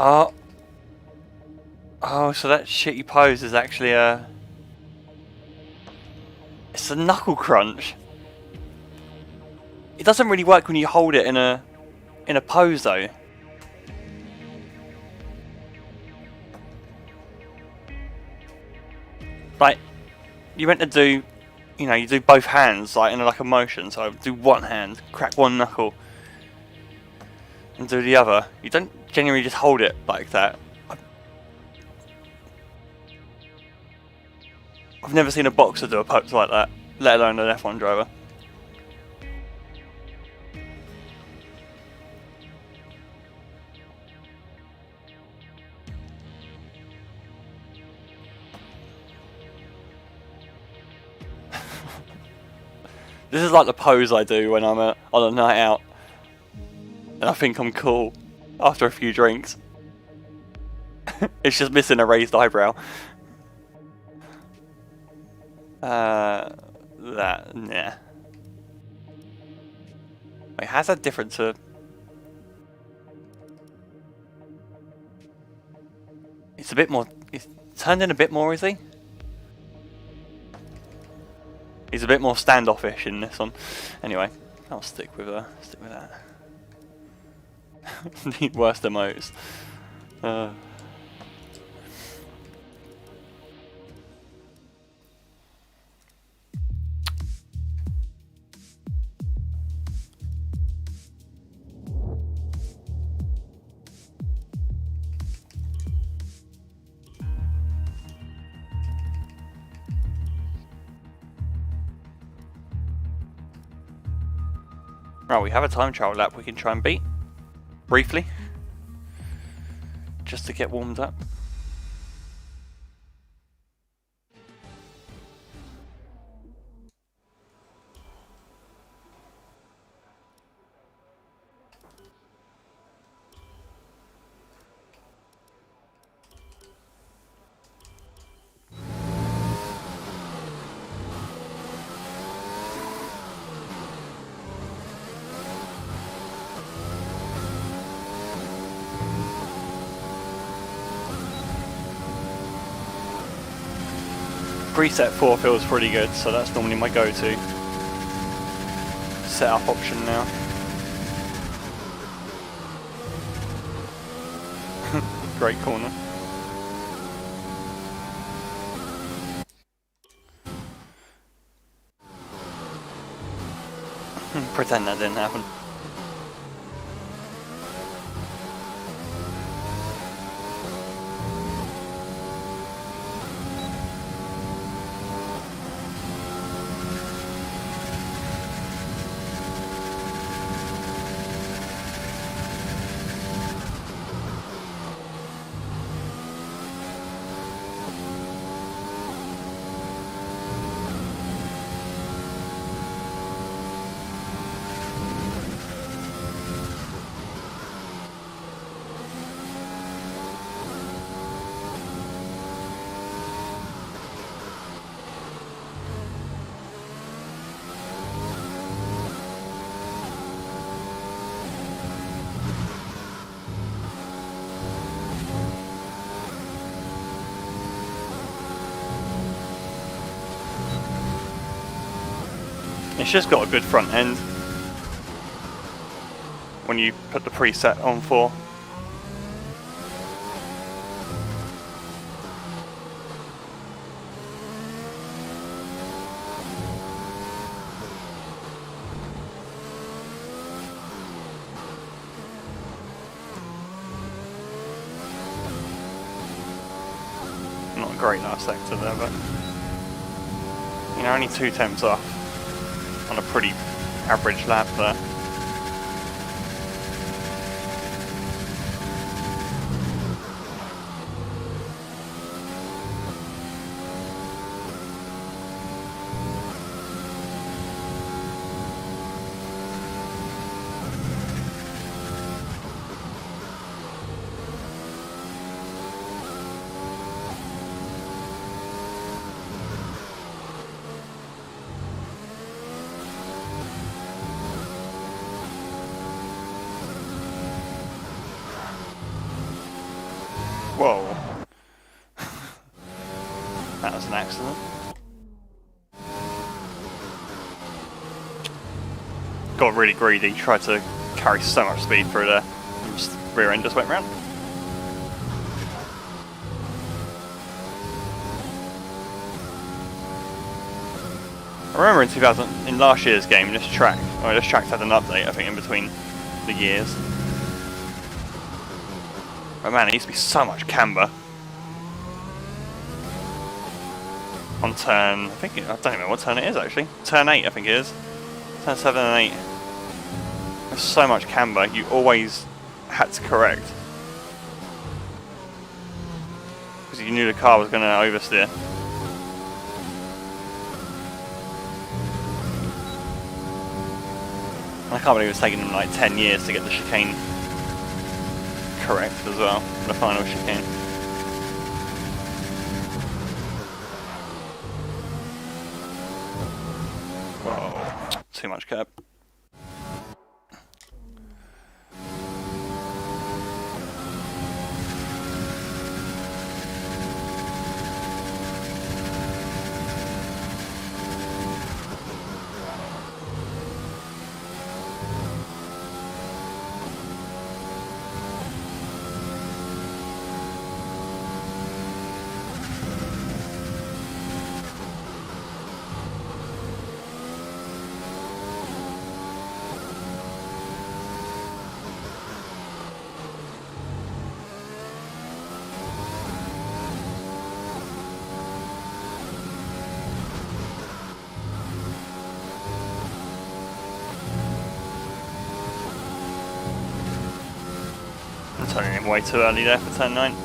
Oh. Oh, so that shitty pose is actually a... It's a knuckle crunch. It doesn't really work when you hold it in a pose though. Like, you meant to do, you know, you do both hands like in like a motion. So do one hand, crack one knuckle, and do the other. You don't genuinely just hold it like that. I've never seen a boxer do a pose like that, let alone an F1 driver. This is like the pose I do when I'm on a night out, and I think I'm cool after a few drinks. It's just missing a raised eyebrow. Nah. Wait, how's that different to... It's a bit more... It's turned in a bit more, is he? He's a bit more standoffish in this one. Anyway, I'll stick with that. The worst emotes. Right, we have a time trial lap we can try and beat. Briefly. Just to get warmed up. Preset 4 feels pretty good, so that's normally my go-to setup option now. Great corner. Pretend that didn't happen. It's just got a good front end when you put the preset on for. Not a great last sector there, but you know, only 2 temps off on a pretty average lap there. an accident. Got really greedy, tried to carry so much speed through there, and just rear end just went round. I remember in last year's game, this track's had an update, I think, in between the years. But man, it used to be so much camber. On turn, I don't even know what turn it is actually. Turn 8, I think it is. Turn 7 and 8. There's so much camber, you always had to correct. Because you knew the car was going to oversteer. I can't believe it's taken them like 10 years to get the chicane correct as well, the final chicane. Whoa, too much curb. Turning him way too early there for turn 9.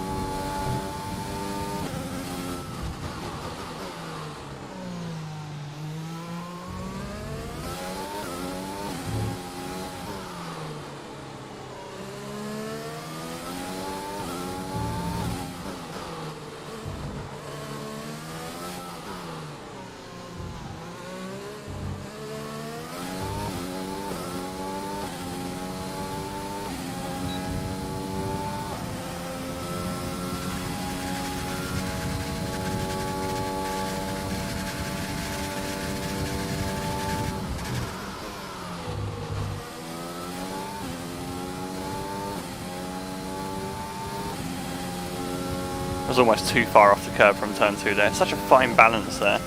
I was almost too far off the curb from turn 2 there. Such a fine balance there.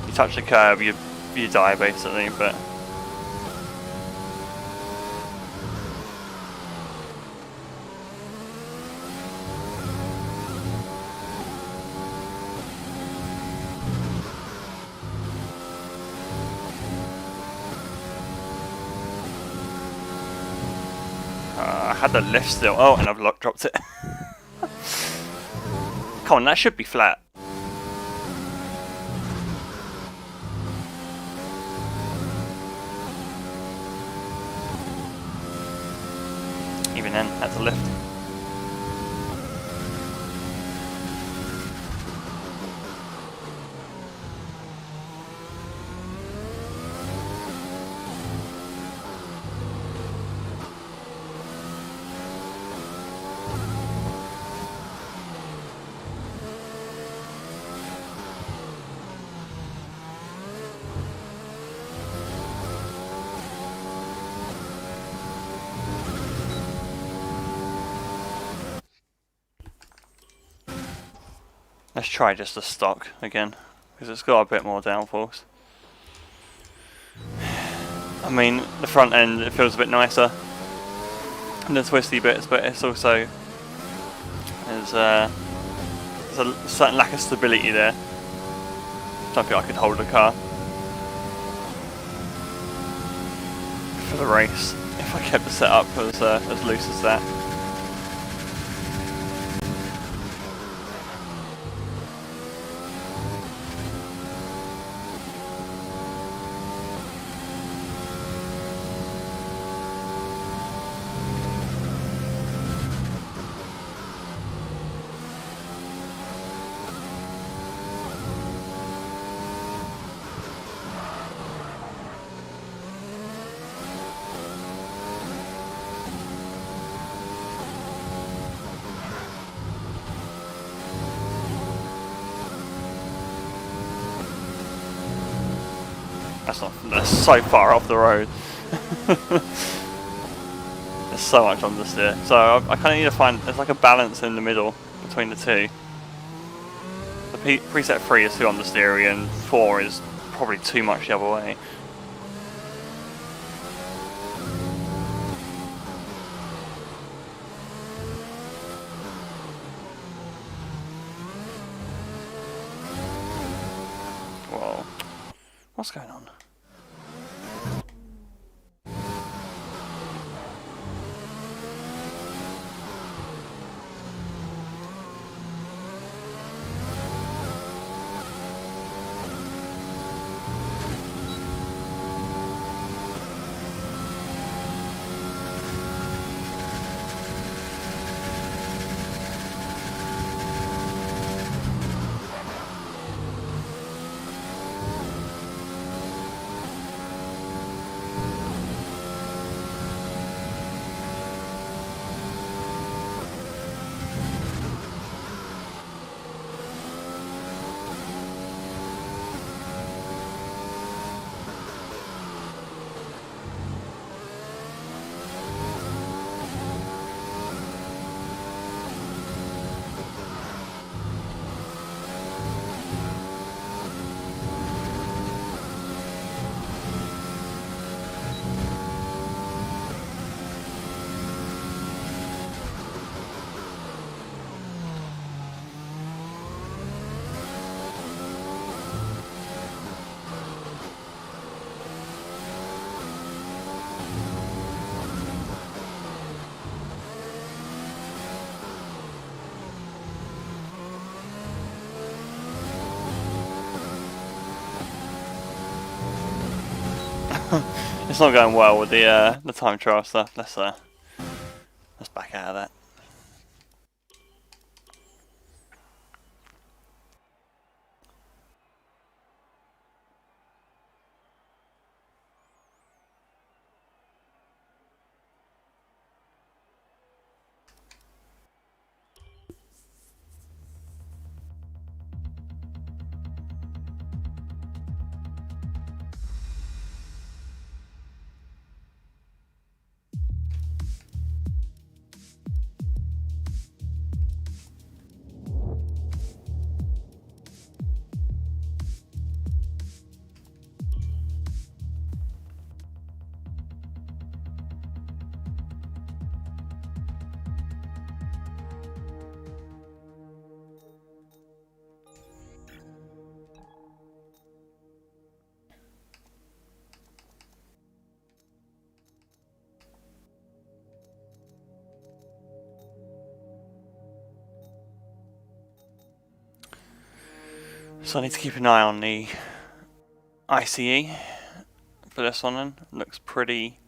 You touch the curb, you die basically, but I had the lift still. Oh, and I've dropped it. Come on, that should be flat. Even then, that's a lift. Let's try just the stock again, because it's got a bit more downforce. I mean, the front end, it feels a bit nicer than the twisty bits, but it's also, there's a certain lack of stability there. Don't feel I could hold the car for the race if I kept the setup as loose as that. That's so far off the road. There's so much understeer. So I kind of need to find, there's like a balance in the middle between the two. The preset 3 is too understeery and 4 is probably too much the other way. Whoa. What's going on? It's not going well with the time trial stuff. Let's back out of that. So I need to keep an eye on the ICE for this one. Then looks pretty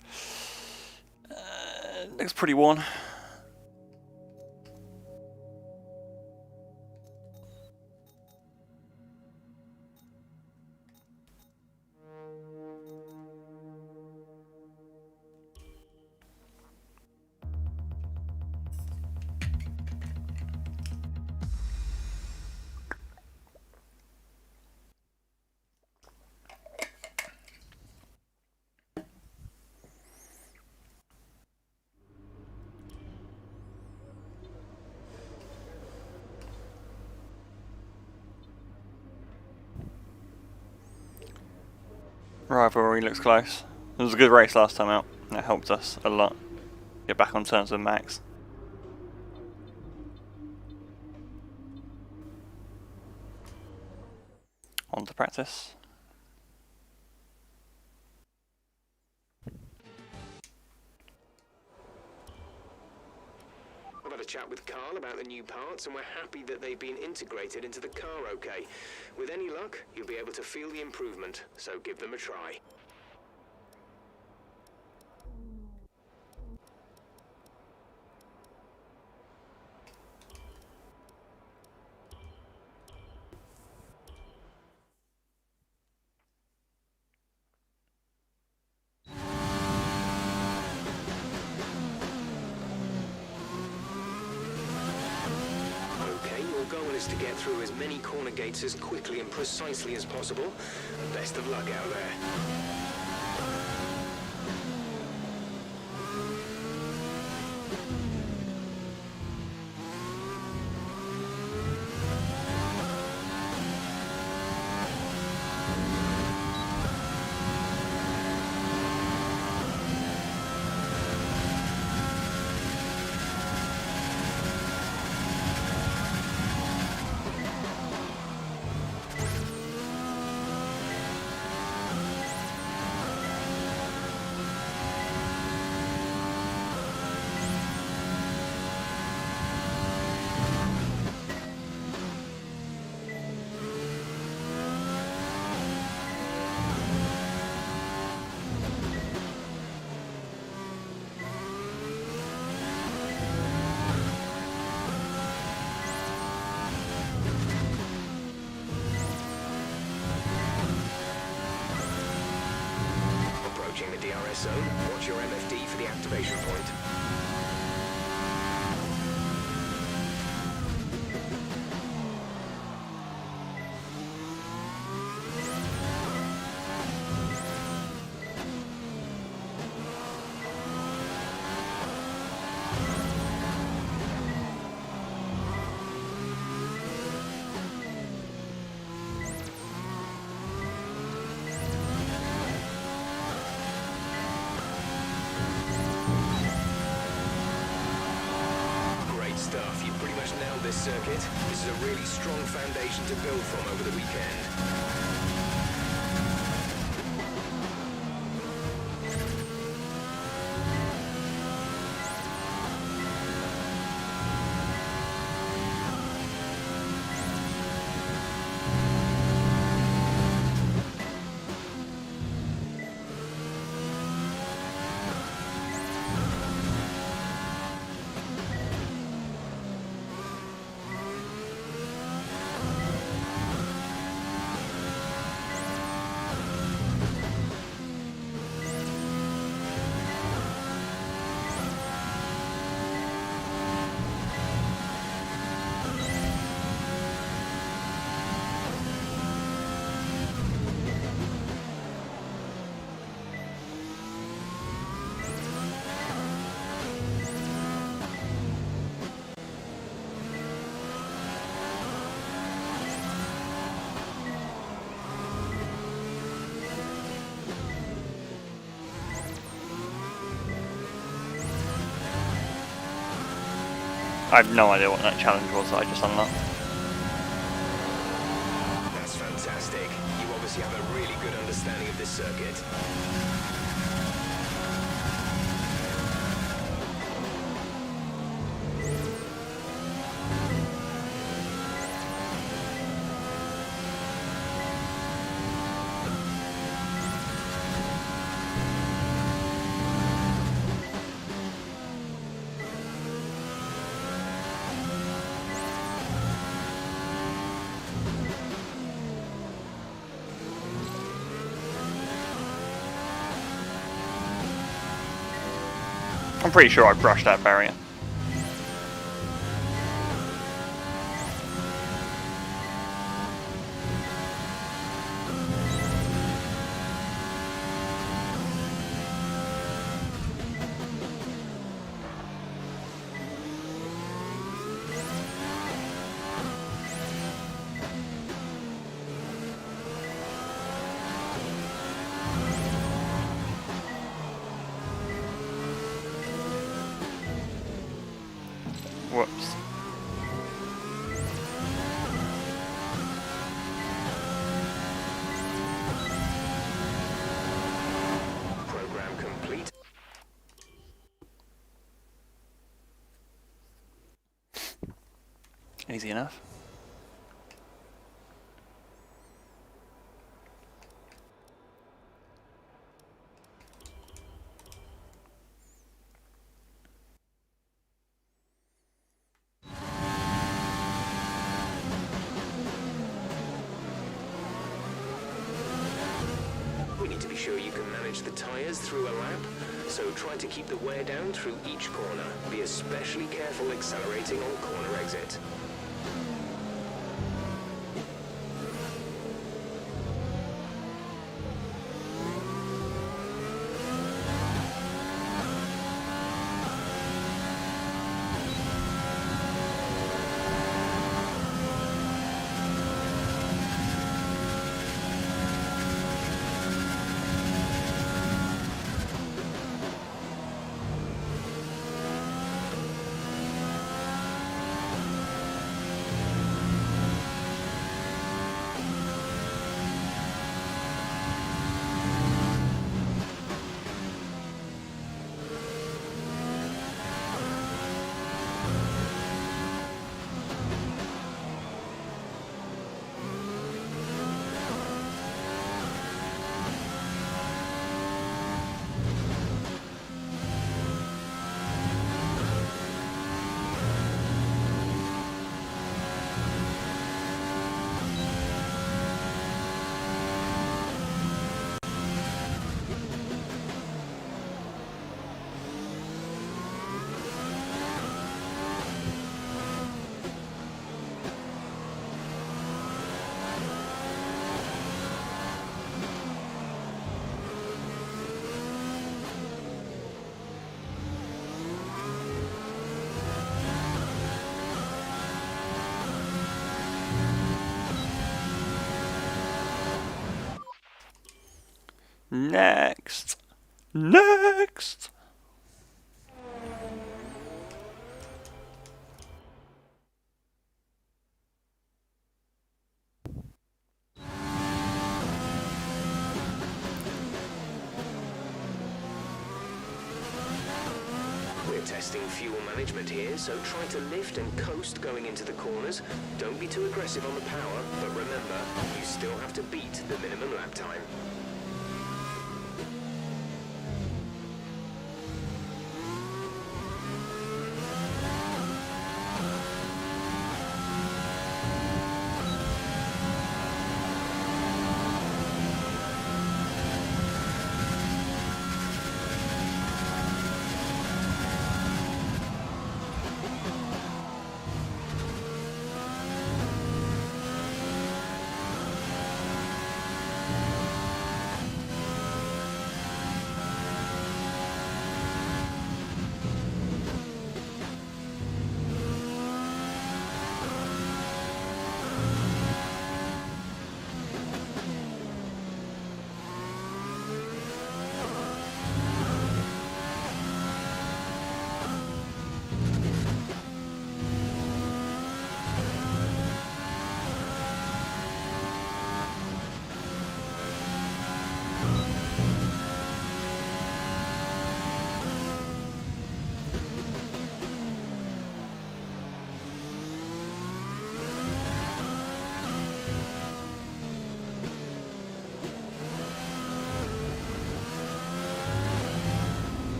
worn. Rivalry looks close. It was a good race last time out. That helped us a lot. Get back on terms with Max. On to practice. I've had a chat with Carl about the new parts, and we're happy that they've been integrated into the car okay. With any luck, you'll be able to feel the improvement, so give them a try. Okay, your goal is to get through as many corner gates as quickly and precisely as possible. Best of luck out there. Approaching the DRS zone, watch your MFD for the activation point. You've pretty much nailed this circuit. This is a really strong foundation to build from over the weekend. I have no idea what that challenge was that I just unlocked. That's fantastic. You obviously have a really good understanding of this circuit. I'm pretty sure I brushed that barrier. Whoops. Program complete. Easy enough. We need to be sure you can manage the tyres through a lap, so try to keep the wear down through each corner. Be especially careful accelerating on corner exit. Next. Next. We're testing fuel management here, so try to lift and coast going into the corners. Don't be too aggressive on the power, but remember, you still have to beat the minimum lap time.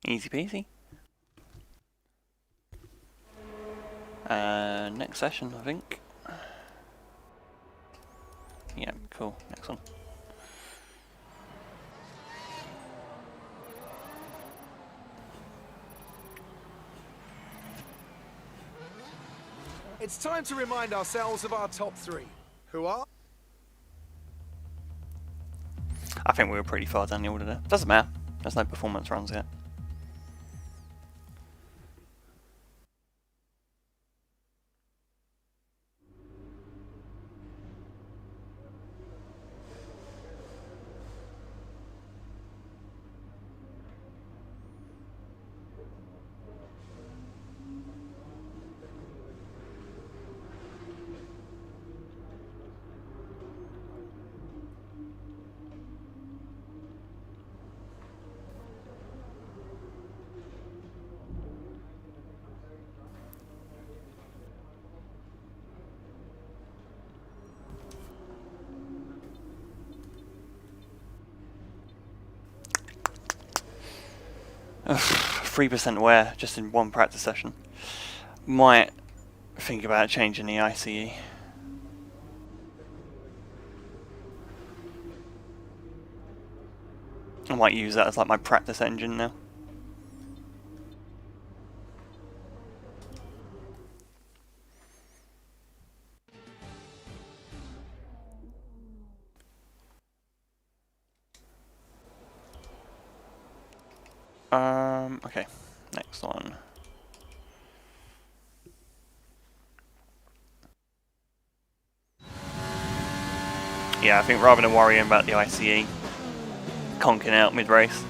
Easy peasy. Next session, I think. Yeah, cool. Next one. It's time to remind ourselves of our top three, who are... I think we were pretty far down the order there. Doesn't matter. There's no performance runs yet. Ugh, 3% wear just in one practice session. Might think about changing the ICE. I might use that as like my practice engine now. Okay, next one. Yeah, I think rather than worrying about the ICE conking out mid-race,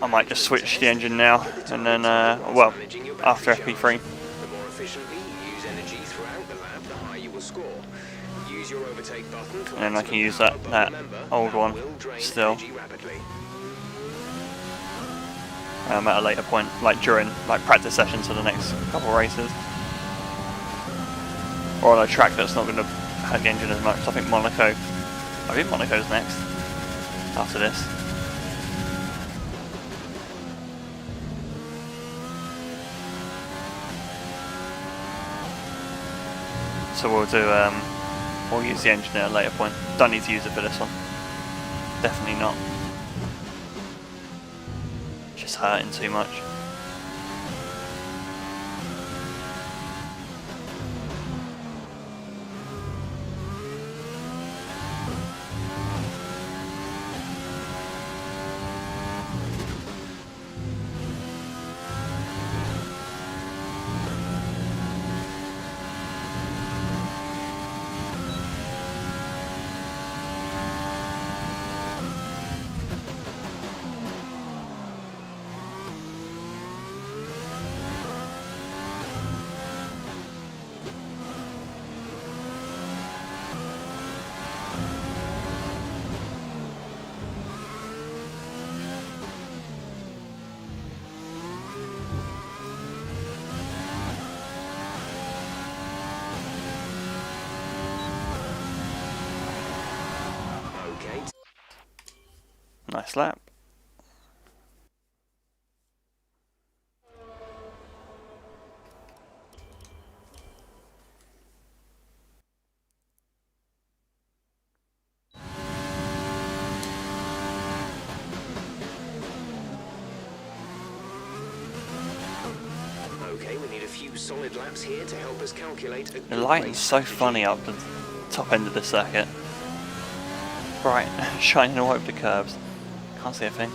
I might just switch the engine now, and then, well, after FP3. The more efficiently you use energy throughout the lap, the higher you will score. Use your overtake button to And then I can activate use the that, power, but that remember, old that one will drain still energy rapidly. at a later point, like during like practice sessions for the next couple of races. Or on a track that's not going to have the engine as much. I think Monaco. I think Monaco's next after this. So we'll use the engine at a later point. Don't need to use it for this one. Definitely not. Just hurting too much. Nice lap. Okay, we need a few solid laps here to help us calculate a The good lighting's race so strategy. funny up the top end of the circuit. Bright, shining all over the curves. Can't see a thing.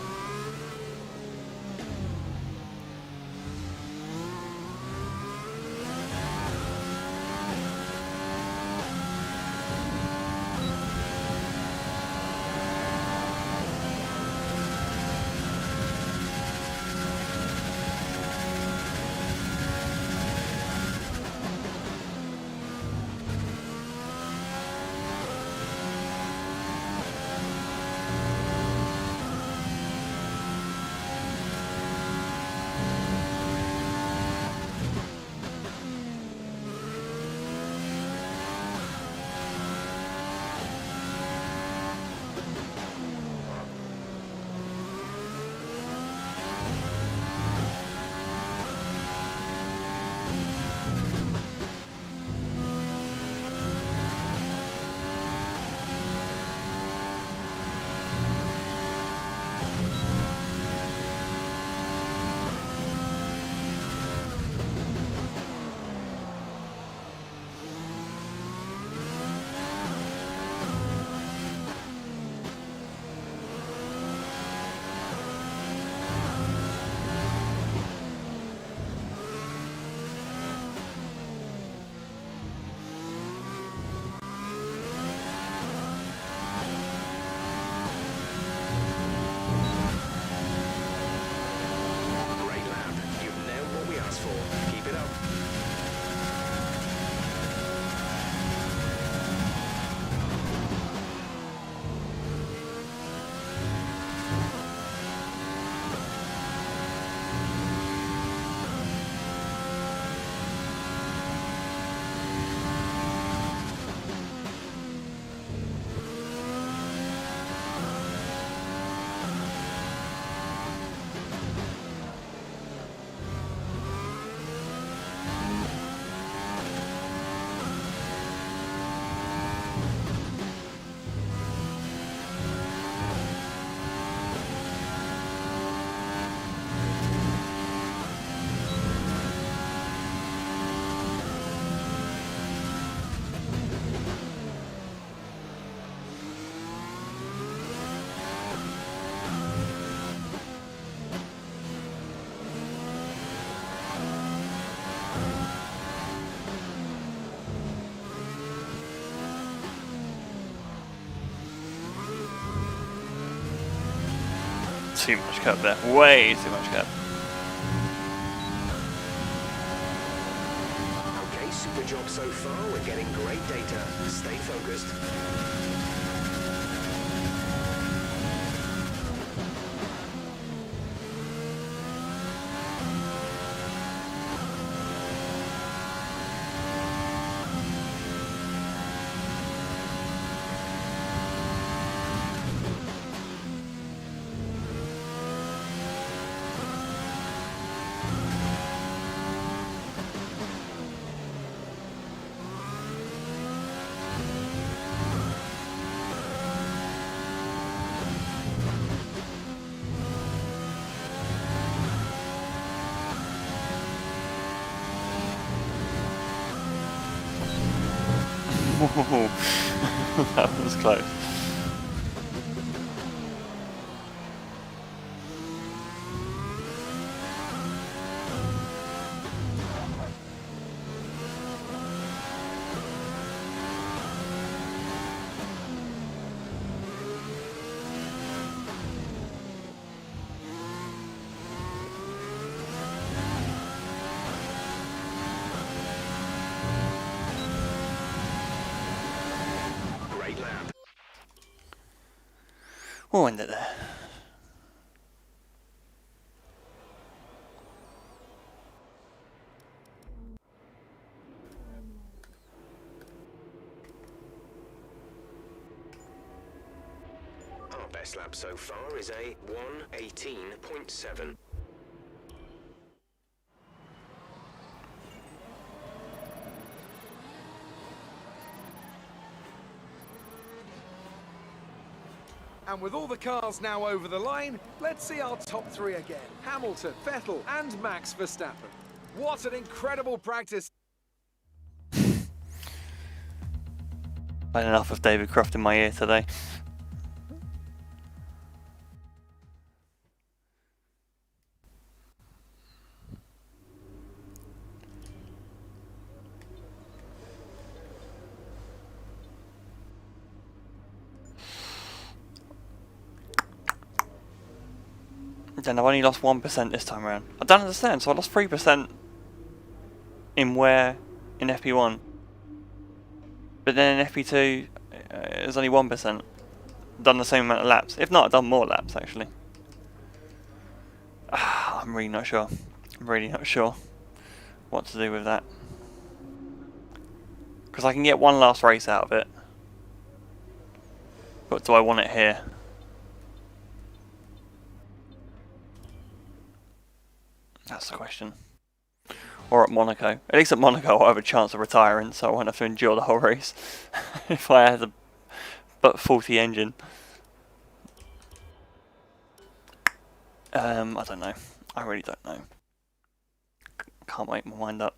Great lap. You've nailed what we asked for. Keep it up. Too much curve there. Way too much curve. Okay, super job so far. We're getting great data. Stay focused. That was close. Great lap. We'll end it there. Our best lap so far is a 1:18.7. And with all the cars now over the line, let's see our top three again. Hamilton, Vettel, and Max Verstappen. What an incredible practice. Had enough of David Croft in my ear today. Then I've only lost 1% this time around. I don't understand. So I lost 3% in where in FP1, but then in FP2 it was only 1%. Done the same amount of laps. If not, I've done more laps actually. I'm really not sure. I'm really not sure what to do with that. Because I can get one last race out of it. But do I want it here? That's the question. Or at Monaco. At least at Monaco I'll have a chance of retiring, so I won't have to endure the whole race. If I had a but faulty engine. I don't know. I really don't know. Can't make my mind up.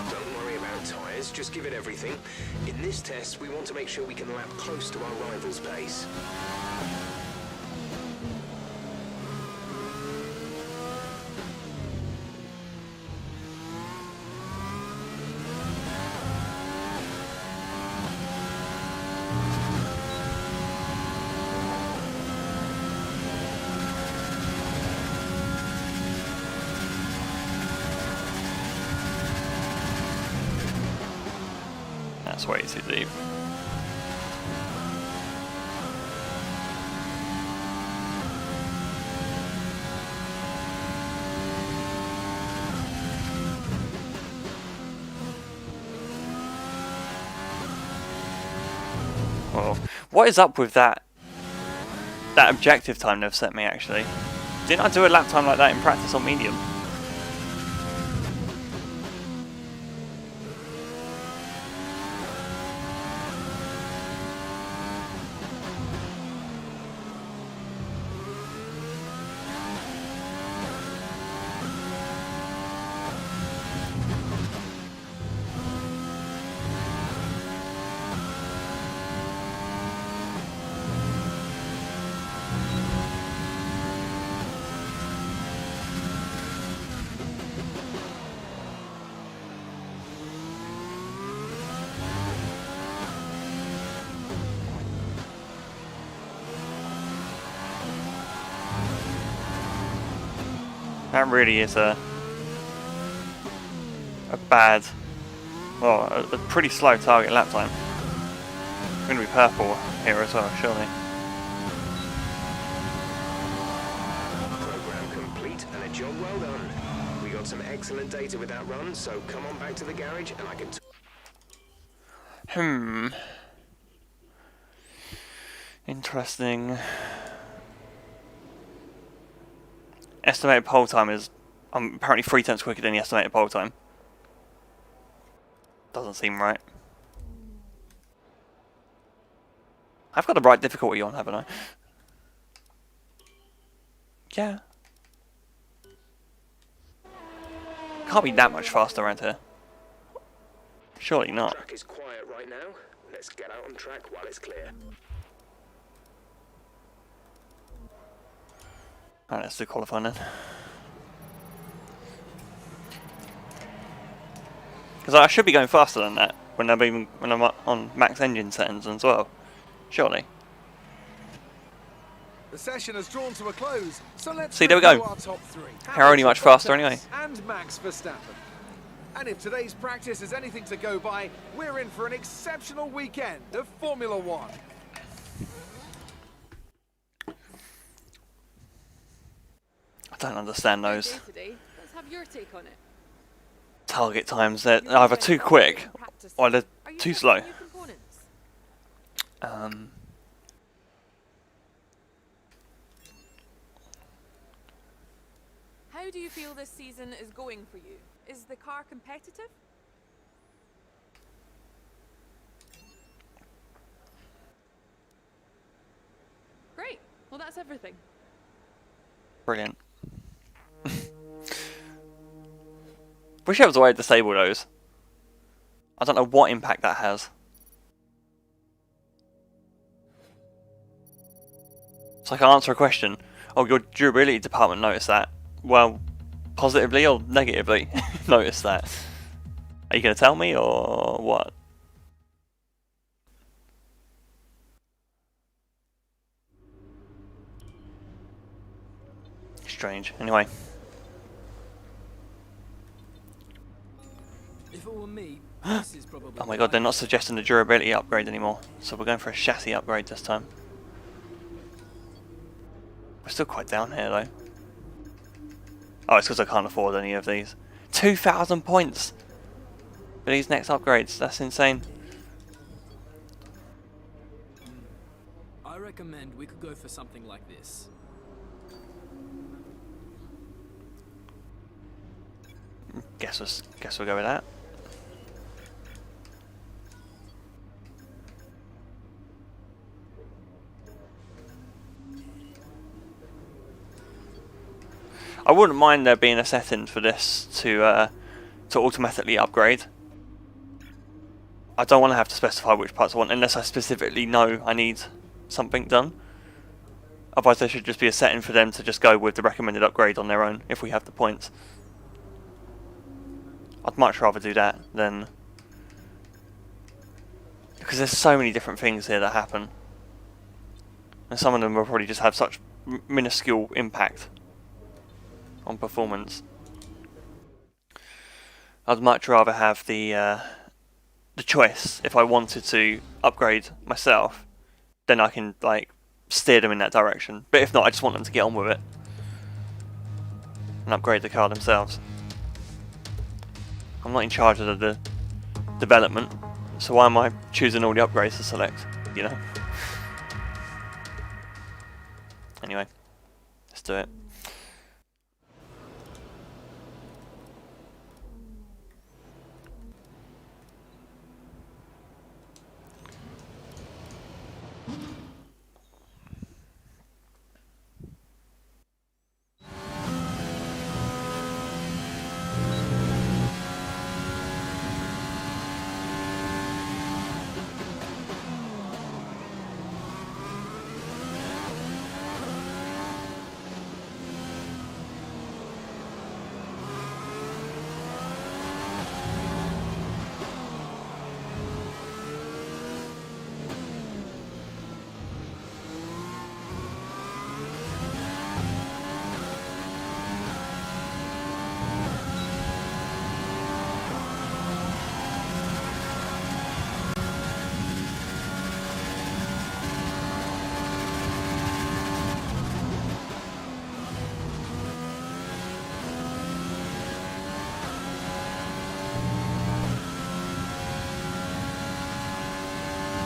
Don't worry about tyres, just give it everything. In this test, we want to make sure we can lap close to our rival's pace. That's way too deep. Well, what is up with that objective time they've set me actually? Didn't I do a lap time like that in practice on medium? That really is a bad, well, a pretty slow target lap time. It's going to be purple here as well, surely. Program complete and a job well done. We got some excellent data with that run, so come on back to the garage and I can... Interesting. Estimated pole time is apparently 3 tenths quicker than the estimated pole time. Doesn't seem right. I've got the right difficulty on, haven't I? Yeah. Can't be that much faster around here. Surely not. Track is quiet right now. Let's get out on track while it's clear. Alright, let's do qualifying then. Because I should be going faster than that when I'm on max engine settings as well. Surely. The session has drawn to a close, so let's See, there we go. review our top three. How are only much faster anyway. And Max Verstappen. And if today's practice is anything to go by, we're in for an exceptional weekend of Formula One. I don't understand those. Let's have your take on it. target times. They're either too quick or they're too slow. How do you feel this season is going for you? Is the car competitive? Great. Well, that's everything. Brilliant. Wish there was a way to disable those. I don't know what impact that has. So I can answer a question. Oh, your durability department noticed that. Well, positively or negatively noticed that. Are you going to tell me or what? Strange. Anyway. If it were me, this is probably Oh my god, they're not suggesting a durability upgrade anymore. So we're going for a chassis upgrade this time. We're still quite down here though. Oh, it's because I can't afford any of these. 2,000 points for these next upgrades. That's insane. I recommend we could go for something like this. Guess we'll go with that. I wouldn't mind there being a setting for this to automatically upgrade. I don't want to have to specify which parts I want unless I specifically know I need something done. Otherwise there should just be a setting for them to just go with the recommended upgrade on their own if we have the points. I'd much rather do that than... because there's so many different things here that happen. And some of them will probably just have such minuscule impact on performance. I'd much rather have the choice if I wanted to upgrade myself, then I can like steer them in that direction. But if not, I just want them to get on with it and upgrade the car themselves. I'm not in charge of the development, so why am I choosing all the upgrades to select, you know? Anyway, let's do it.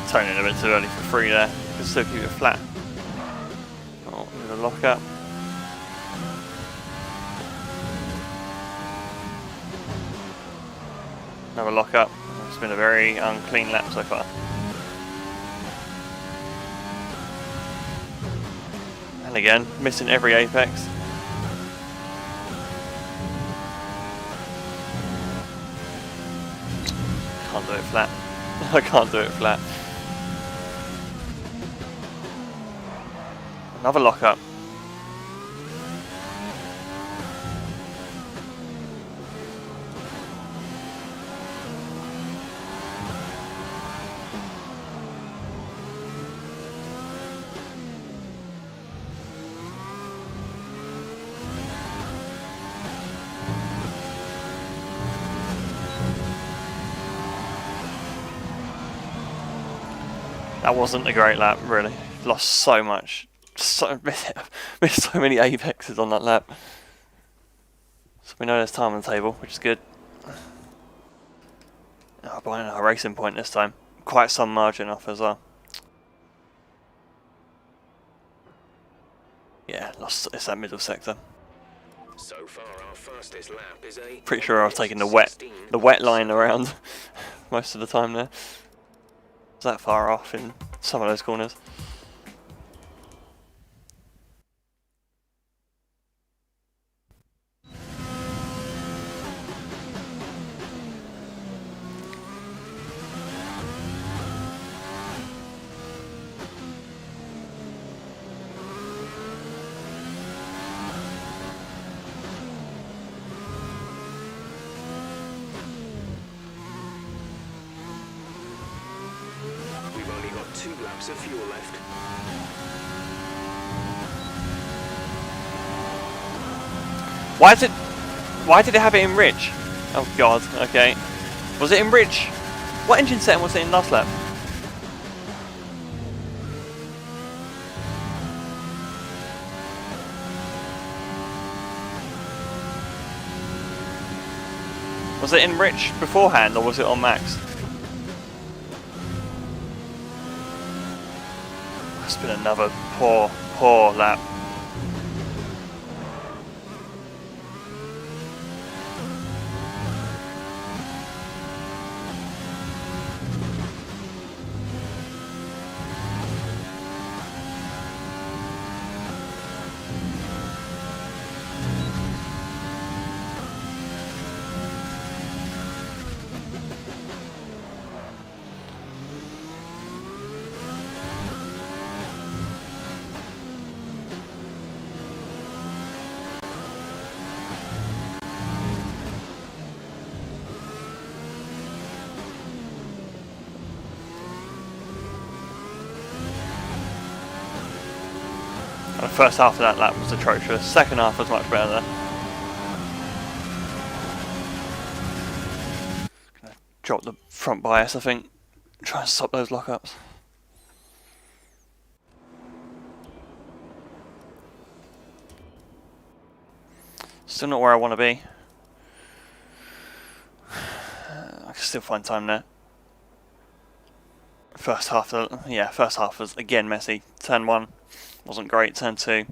Turning a bit too early for free there. Can still keep it flat. Oh, with a lock up. Another lock up. It's been a very unclean lap so far. And again, missing every apex. Can't do it flat. I can't do it flat. Another lock up. That wasn't a great lap, really. Lost so much. Missed so many apexes on that lap. So we know there's time on the table, which is good. Oh, by a racing point this time. Quite some margin off as well. Yeah, lost. It's that middle sector. So far, our fastest lap is a Pretty sure I was taking the wet line around most of the time there. It's that far off in some of those corners. We've only got 2 laps of fuel left. Why did it have it in Ridge? Oh god, okay. Was it in Ridge? What engine setting was it in last lap? Was it in Rich beforehand or was it on Max? That's been another poor lap. The first half of that lap was atrocious. Second half was much better there. Gonna drop the front bias, I think. Try and stop those lockups. Still not where I want to be. I can still find time there. First half was again messy. Turn 1 wasn't great. Turn 2.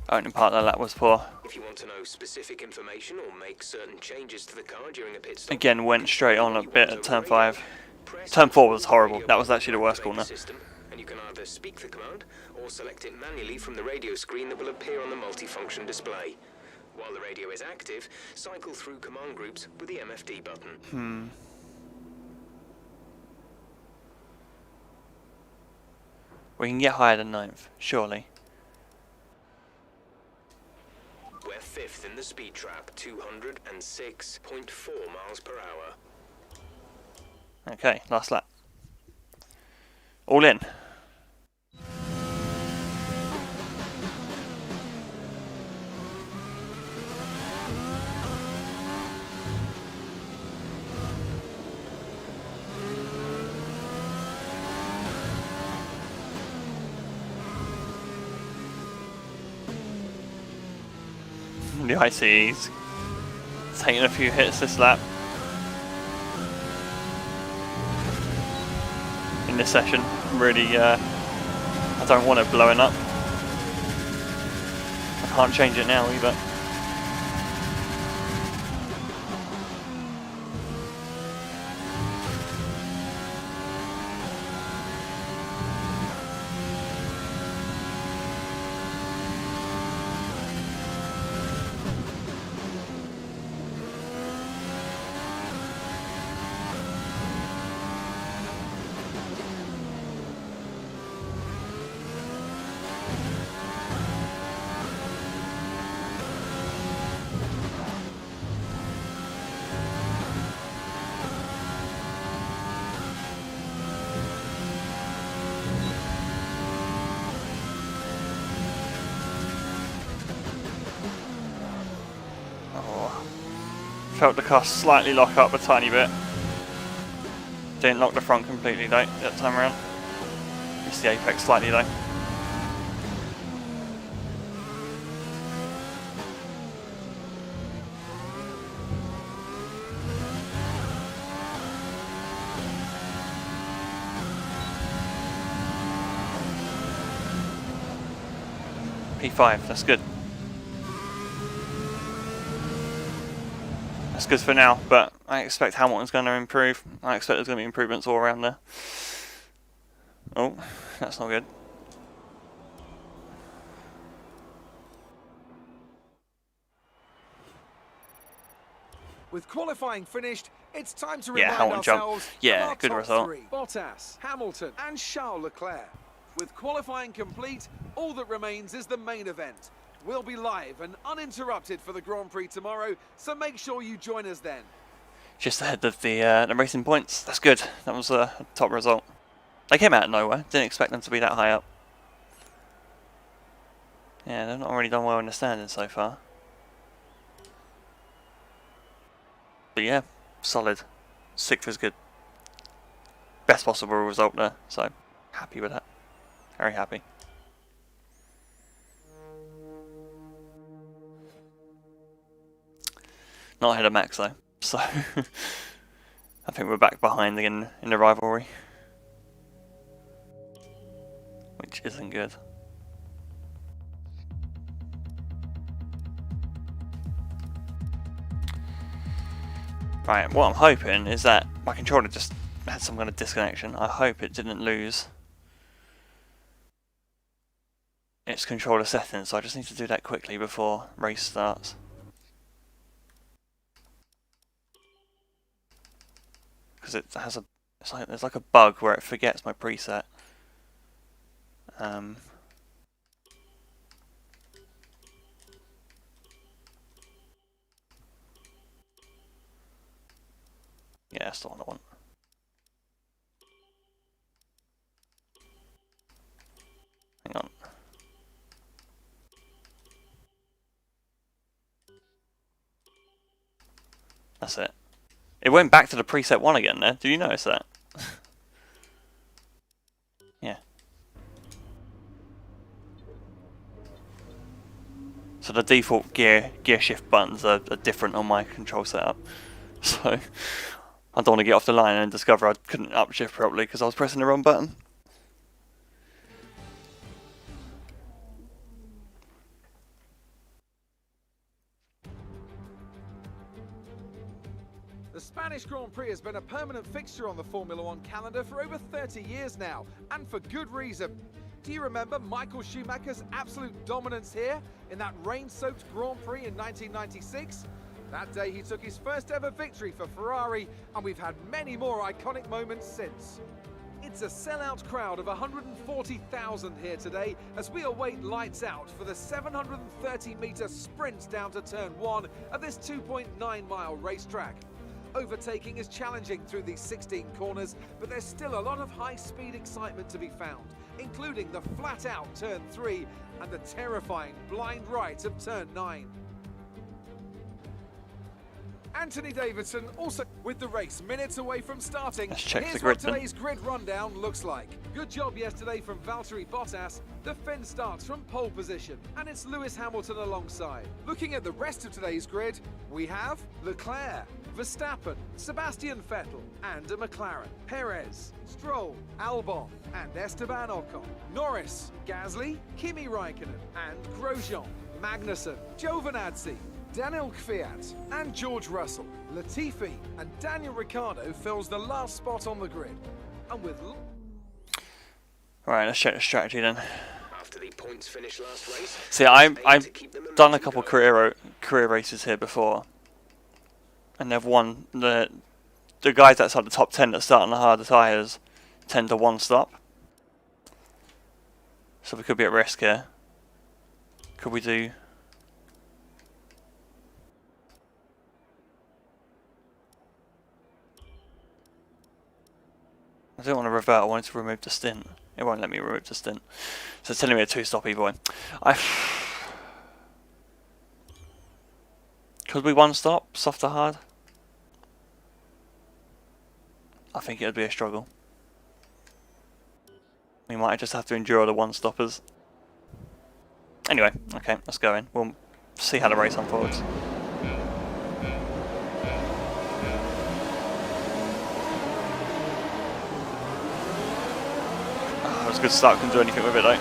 Opening part of that lap was poor. If you want to know specific information or make certain changes to the car during a pit stop, Again, went straight on a bit at turn 5. Turn 4 was horrible. That was actually the worst corner. And you can either speak the command or select it manually from the radio screen that will appear on the multifunction display. While the radio is active, cycle through command groups with the MFD button. We can get higher than 9th, surely. We're 5th in the speed trap, 206.4 miles per hour. Okay, last lap. All in. The ICE's taking a few hits this lap. In this session, really, I don't want it blowing up. I can't change it now either. Felt the car slightly lock up a tiny bit. Didn't lock the front completely though, that time around. Missed the apex slightly though. P5, that's good. That's good for now, but I expect Hamilton's going to improve. I expect there's going to be improvements all around there. Oh, that's not good. With qualifying finished, it's time to Yeah, remind Hamilton jump. ourselves Yeah, of our good top result. three. Bottas, Hamilton and Charles Leclerc. With qualifying complete, all that remains is the main event. We'll be live and uninterrupted for the Grand Prix tomorrow, so make sure you join us then. Just ahead of the racing points. That's good. That was a top result. They came out of nowhere. Didn't expect them to be that high up. Yeah, they've not really done well in the standings so far. But yeah, solid. 6th is good. Best possible result there, so happy with that. Very happy. Not ahead of Max though, so I think we're back behind again in the rivalry, which isn't good. Right, what I'm hoping is that my controller just had some kind of disconnection. I hope it didn't lose its controller settings, so I just need to do that quickly before race starts. Because it has there's like a bug where it forgets my preset. Yeah, that's the one I want. Hang on. That's it. It went back to the preset one again there. Did you notice that? Yeah. So the default gear shift buttons are different on my control setup. So I don't want to get off the line and discover I couldn't upshift properly because I was pressing the wrong button. The Spanish Grand Prix has been a permanent fixture on the Formula One calendar for over 30 years now, and for good reason. Do you remember Michael Schumacher's absolute dominance here in that rain-soaked Grand Prix in 1996? That day he took his first ever victory for Ferrari, and we've had many more iconic moments since. It's a sellout crowd of 140,000 here today as we await lights out for the 730-metre sprint down to turn 1 of this 2.9-mile racetrack. Overtaking is challenging through these 16 corners, but there's still a lot of high-speed excitement to be found, including the flat-out turn 3 and the terrifying blind right of turn 9. Anthony Davidson also with the race minutes away from starting. Let's check Here's the grid what today's grid rundown looks like. Good job yesterday from Valtteri Bottas. The Finn starts from pole position, and it's Lewis Hamilton alongside. Looking at the rest of today's grid, we have Leclerc, Verstappen, Sebastian Vettel, and a McLaren, Perez, Stroll, Albon, and Esteban Ocon, Norris, Gasly, Kimi Raikkonen, and Grosjean, Magnussen, Giovinazzi, Daniel Kvyat and George Russell. Latifi and Daniel Ricciardo fills the last spot on the grid. And with... Right, let's check the strategy then. After the points finish last race, See, I've done a couple career races here before, and they've won. The guys outside the top 10 that start on the harder tyres tend to one stop. So we could be at risk here. Could we do... I don't want to revert, I wanted to remove the stint. It won't let me remove the stint. So it's telling me a 2-stop either way. Could we one stop, soft to hard? I think it would be a struggle. We might just have to endure the one stoppers. Anyway, okay, let's go in. We'll see how the race unfolds. Good start, couldn't do anything with it though.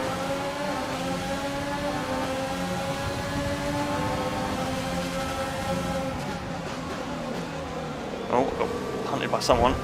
Oh, got hunted by someone.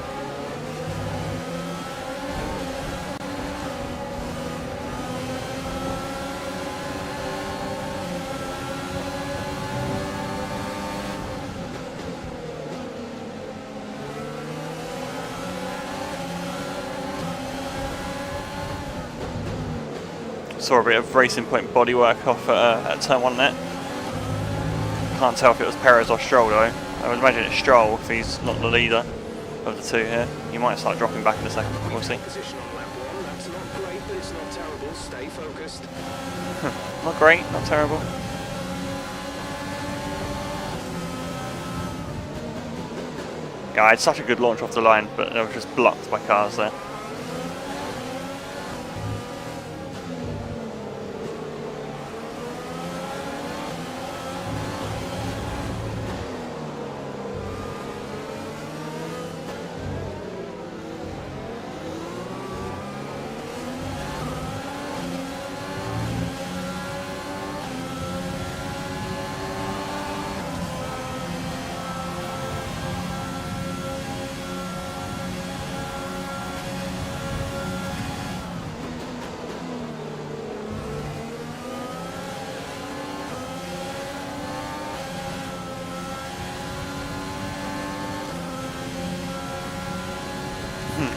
Saw a bit of Racing Point bodywork off at turn 1 there. Can't tell if it was Perez or Stroll though. I would imagine it's Stroll if he's not the leader of the two here. He might start dropping back in a second, we'll see. Position on lap 1, that's not great, but it's not terrible. Stay focused. Not great, not terrible. Yeah, I had such a good launch off the line, but I was just blocked by cars there.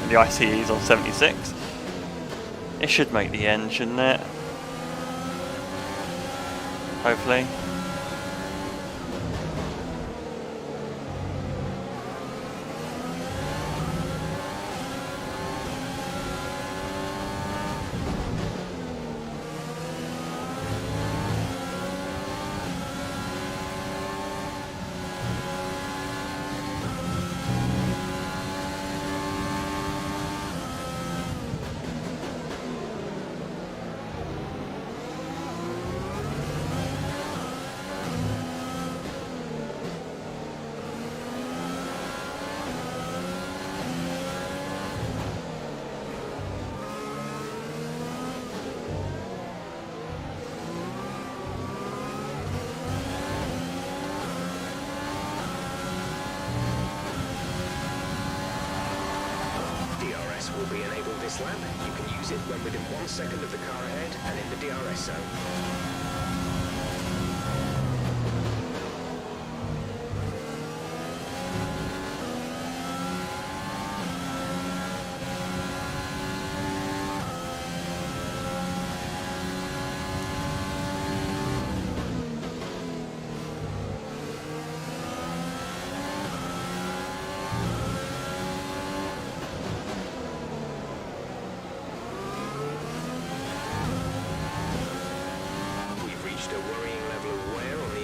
The ICE's on 76. It should make the end, shouldn't it? Hopefully. Will be enabled this lap. You can use it when within 1 second of the car ahead and in the DRS zone.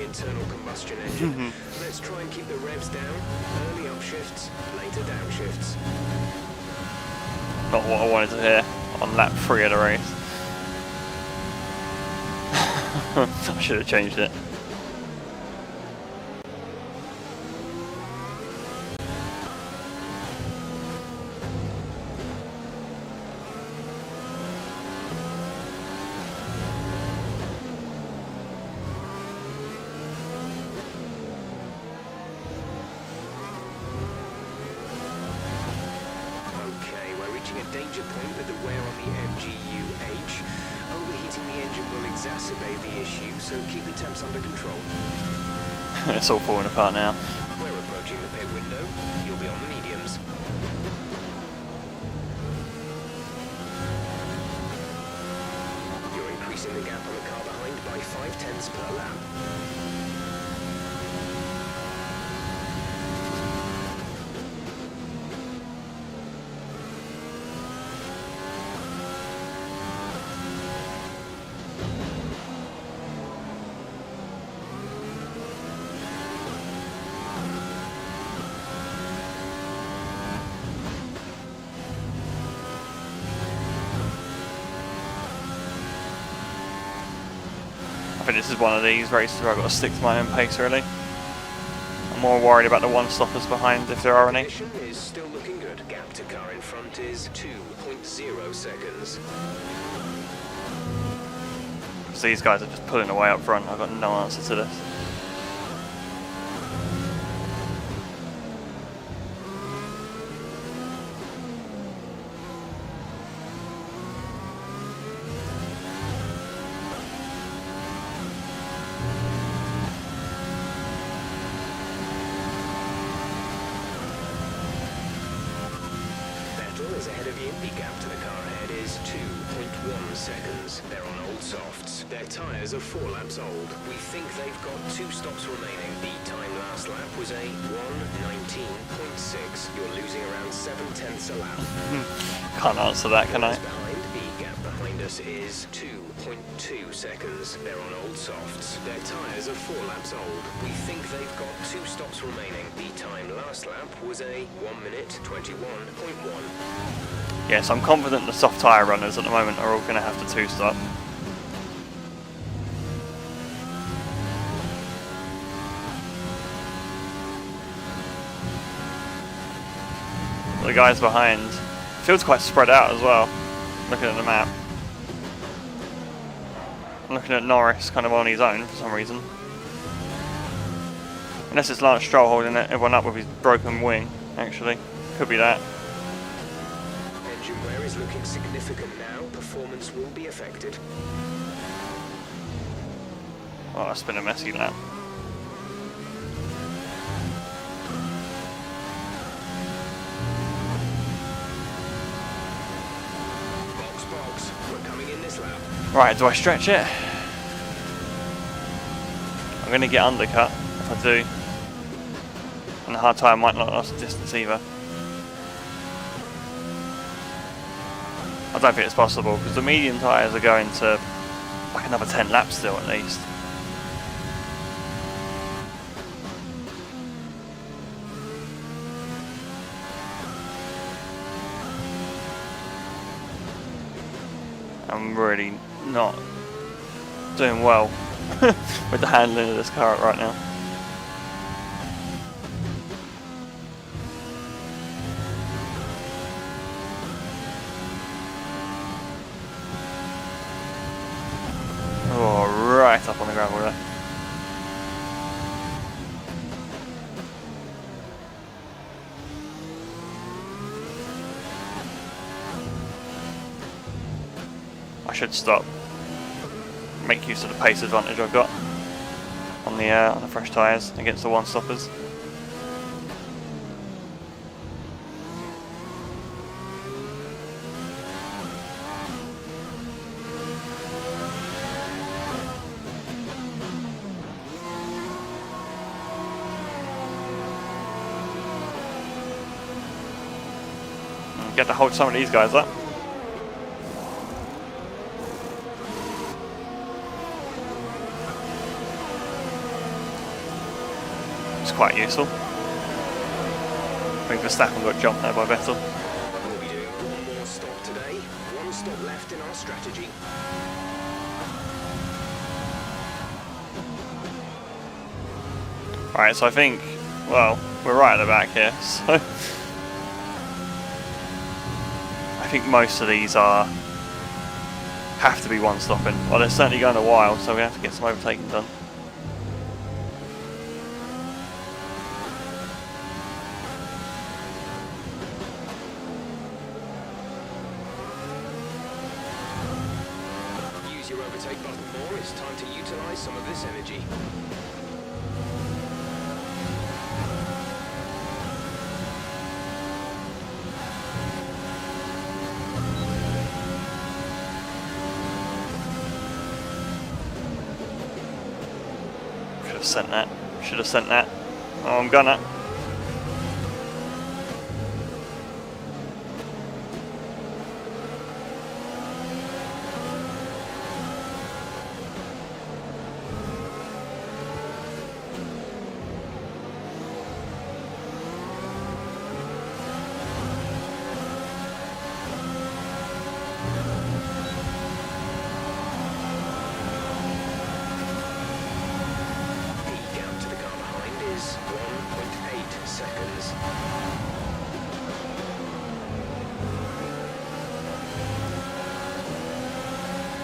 Internal combustion engine. Let's try and keep the revs down. Early upshifts, later downshifts. Not what I wanted to hear on lap 3 of the race. I should have changed it. A danger point with the wear on the MGU-H. Overheating the engine will exacerbate the issue, so keep the temps under control. It's all falling apart now. We're approaching the pit window. You'll be on the mediums. You're increasing the gap on the car behind by 0.5 per lap. I think this is one of these races where I've got to stick to my own pace really. I'm more worried about the one-stoppers behind if there are any. Position is still looking good. Gap to car in front is 2.0 seconds. So these guys are just pulling away up front. I've got no answer to this. tyres ahead of you. The gap to the car ahead is 2.1 seconds. They're on old softs. Their tyres are 4 laps old. We think they've got 2 stops remaining. The time last lap was a 1:19.6. You're losing around 7/10 a lap. Can't answer that, can I? Behind, the gap behind us is 2.2 seconds. They're on old softs. Their tyres are 4 laps old. We think they've got 2 stops remaining. The time last lap was a 1:21.1. Yes, I'm confident the soft tyre runners at the moment are all going to have to 2-stop. The guys behind, feels quite spread out as well, looking at the map. I'm looking at Norris kind of on his own for some reason. Unless it's Lance Stroll holding everyone up with his broken wing, actually. Could be that. Engine wear is looking significant now. Performance will be affected. Oh, that's been a messy lap. Box, we're coming in this lap. Right, do I stretch it? I'm going to get undercut if I do. And the hard tyre might not last the distance either. I don't think it's possible because the medium tyres are going to like another 10 laps still at least. I'm really not doing well with the handling of this car right now. Oh, right up on the gravel there. I should stop. Make use of the pace advantage I've got on the fresh tyres against the one-stoppers. Get to hold some of these guys up. It's quite useful. I think Verstappen got jumped there by Vettel. We'll be doing one more stop today. One stop left in our strategy. Alright, so I think, well, we're right at the back here, so I think most of these have to be one-stopping. Well, they're certainly going a while, so we have to get some overtaking done. Use your overtake button more. It's time to utilize some of this energy. Should have sent that. Oh, I'm gonna.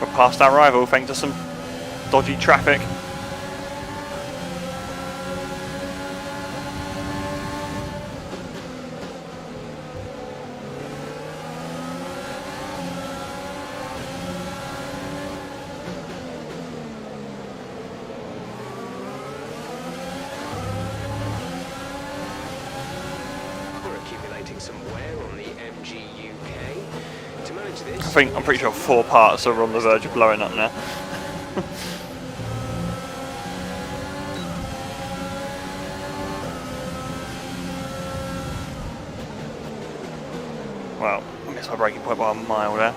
We're past our rival thanks to some dodgy traffic. detecting some wear on the MGUK. To manage this, I'm pretty sure 4 parts are on the verge of blowing up now. Well, I missed my braking point by a mile there.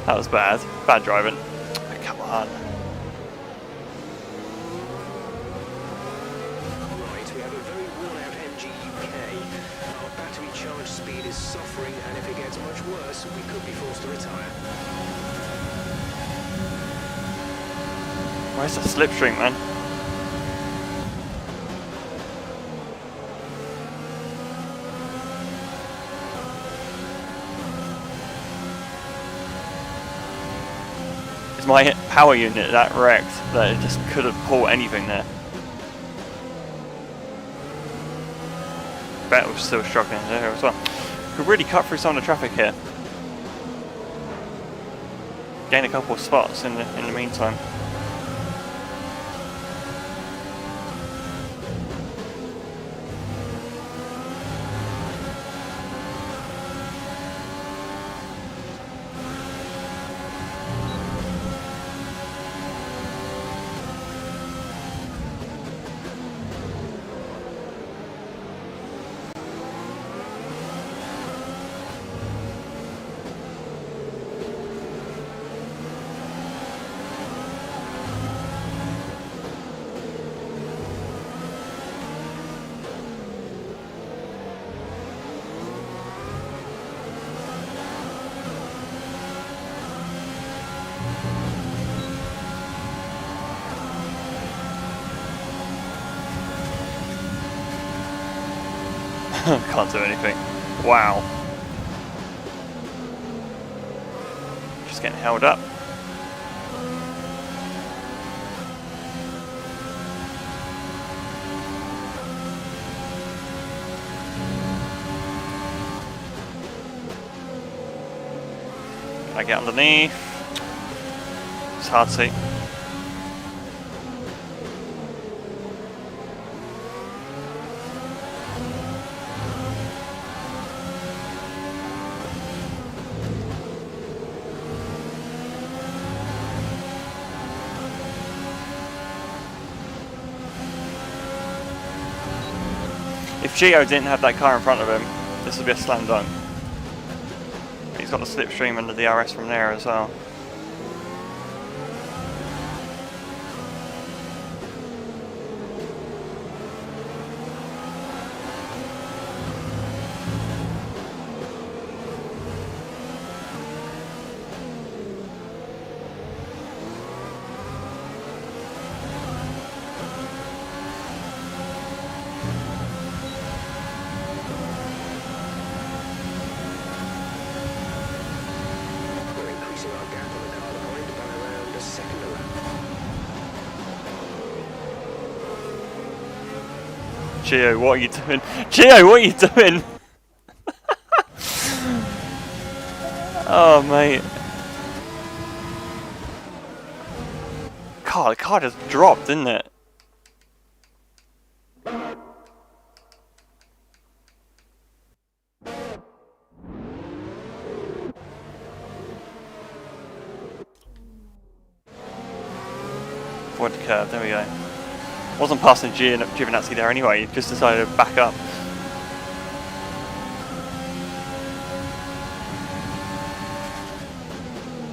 That was bad. Bad driving. Come on. Right, we have a very worn-out MGUK. Our battery charge speed is suffering, and if it gets much worse, we could be forced to retire. Where's the slipstream, man? Is my power unit that wrecked that it just couldn't pull anything there? Bet was still struggling there as well. Could really cut through some of the traffic here. Gain a couple of spots in the meantime. Can't do anything. Wow. Just getting held up. Can I get underneath? It's hard to see. If Gio didn't have that car in front of him, this would be a slam dunk. He's got the slipstream and the DRS from there as well. Gio, what are you doing? Gio, what are you doing? Oh, mate. God, the car just dropped, didn't it? Forward the curve, there we go. Wasn't passing Giovinazzi there anyway, he just decided to back up.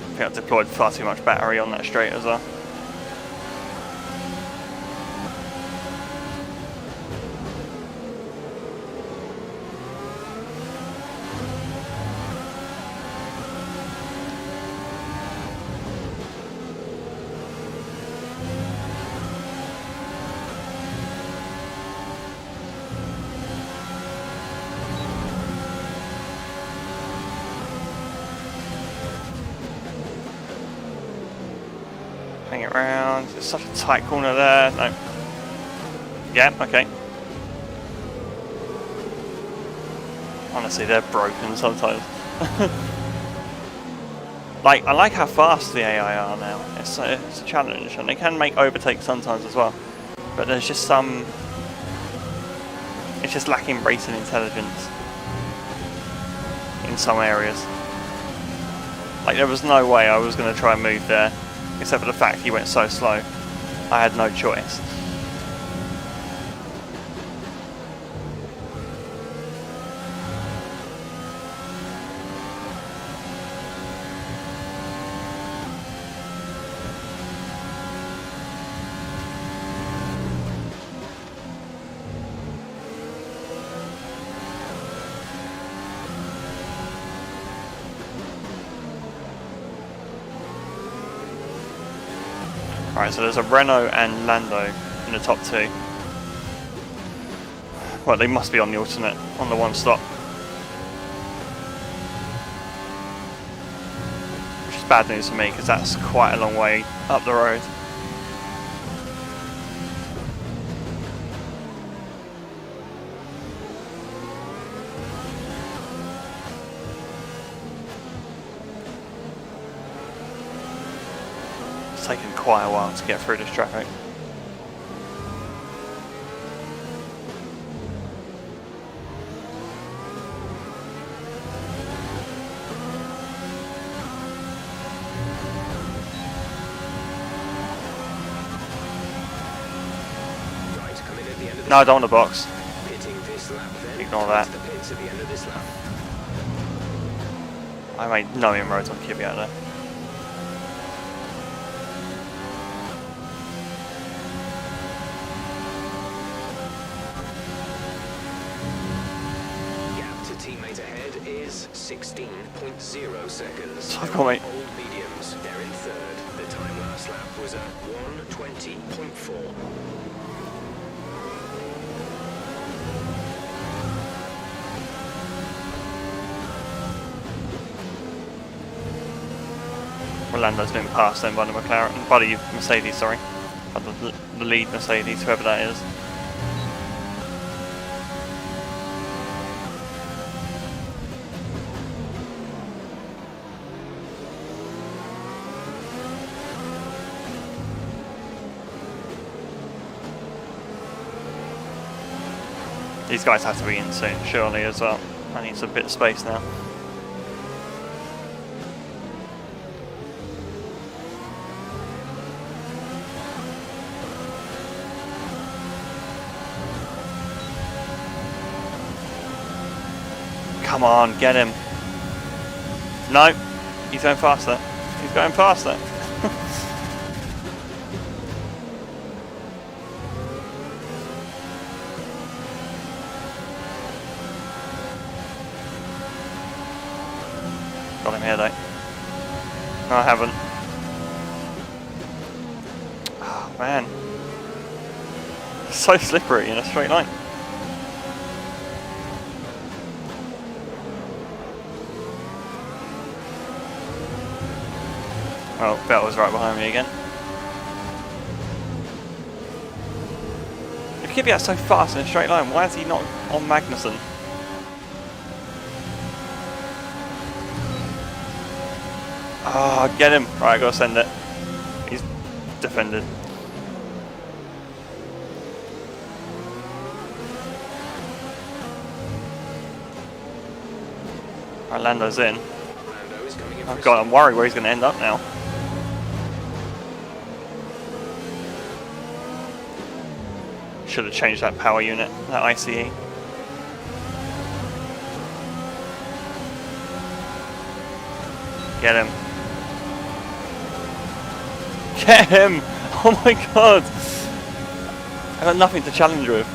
I think I've deployed far too much battery on that straight as well. Hang it around. It's such a tight corner there. No. Yeah, okay. Honestly, they're broken sometimes. Like, I like how fast the AI are now. It's a challenge, and they can make overtakes sometimes as well. But there's just some... It's just lacking racing intelligence in some areas. Like, there was no way I was going to try and move there, except for the fact he went so slow. I had no choice. Alright, so there's a Renault and Lando in the top two. Well, they must be on the alternate, on the one stop. Which is bad news for me, because that's quite a long way up the road. It's taken quite a while to get through this traffic. No, I don't want the box. Ignore that. I made no inroads on Kvyat there. Gap to teammate ahead is 16.0 seconds. I've got mate. Old mediums, they're in third. The time last lap was at 1:20.4. Lando's been passed then by the McLaren, by the Mercedes, sorry. By the lead Mercedes, whoever that is. These guys have to be in soon, surely, as well. I need some bit of space now. Come on, get him. No, he's going faster. He's going faster. Got him here though. No, I haven't. Oh man. So slippery in a straight line. Oh, Vettel's right behind me again. If Kvyat's so fast in a straight line, why is he not on Magnussen? Ah, oh, get him. Right, I gotta send it. He's defended. Right, Lando's in. Oh god, I'm worried where he's gonna end up now. Should have changed that power unit, that ICE. Get him. Get him! Oh my god! I got nothing to challenge with.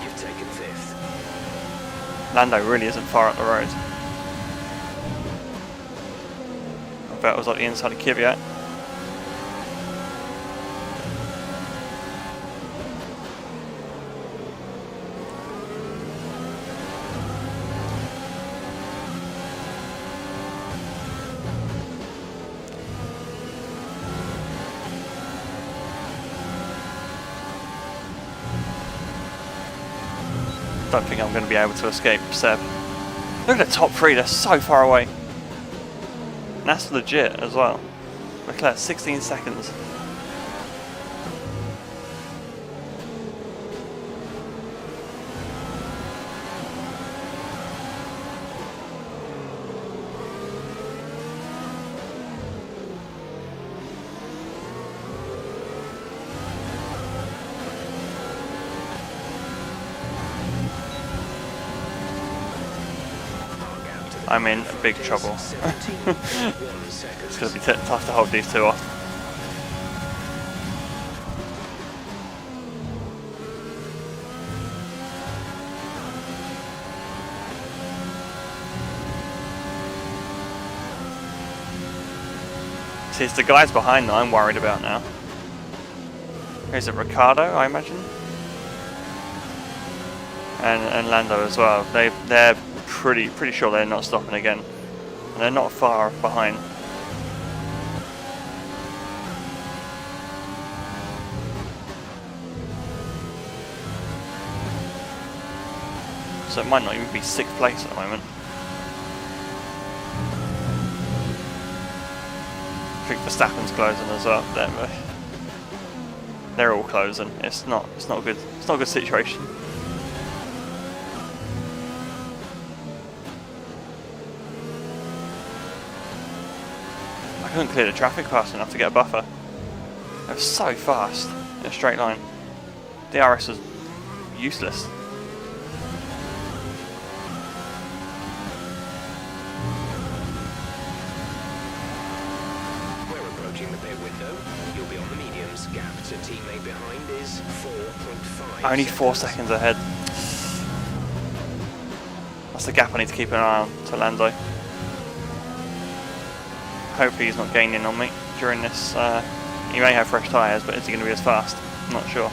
You've taken fifth. Lando really isn't far up the road. I bet it was like the inside of Kvyat. don't think I'm going to be able to escape Seb. Look at the top three, they're so far away. And that's legit as well. Leclerc, 16 seconds. I'm in big trouble. It's going to be tough to hold these two off. See, it's the guys behind that I'm worried about now. Is it Ricardo, I imagine? And Lando as well. They're pretty sure they're not stopping again. And they're not far behind. So it might not even be 6th place at the moment. I think Verstappen's closing as well. They're all closing. It's not good. It's not a good situation. I couldn't clear the traffic fast enough to get a buffer. It was so fast in a straight line. DRS was useless. We're approaching the pit window. You'll be on the mediums. Gap to teammate behind is 4.5. Only 4 seconds ahead. That's the gap I need to keep an eye on to Lando. Hopefully he's not gaining on me during this. He may have fresh tyres, but is he going to be as fast? I'm not sure.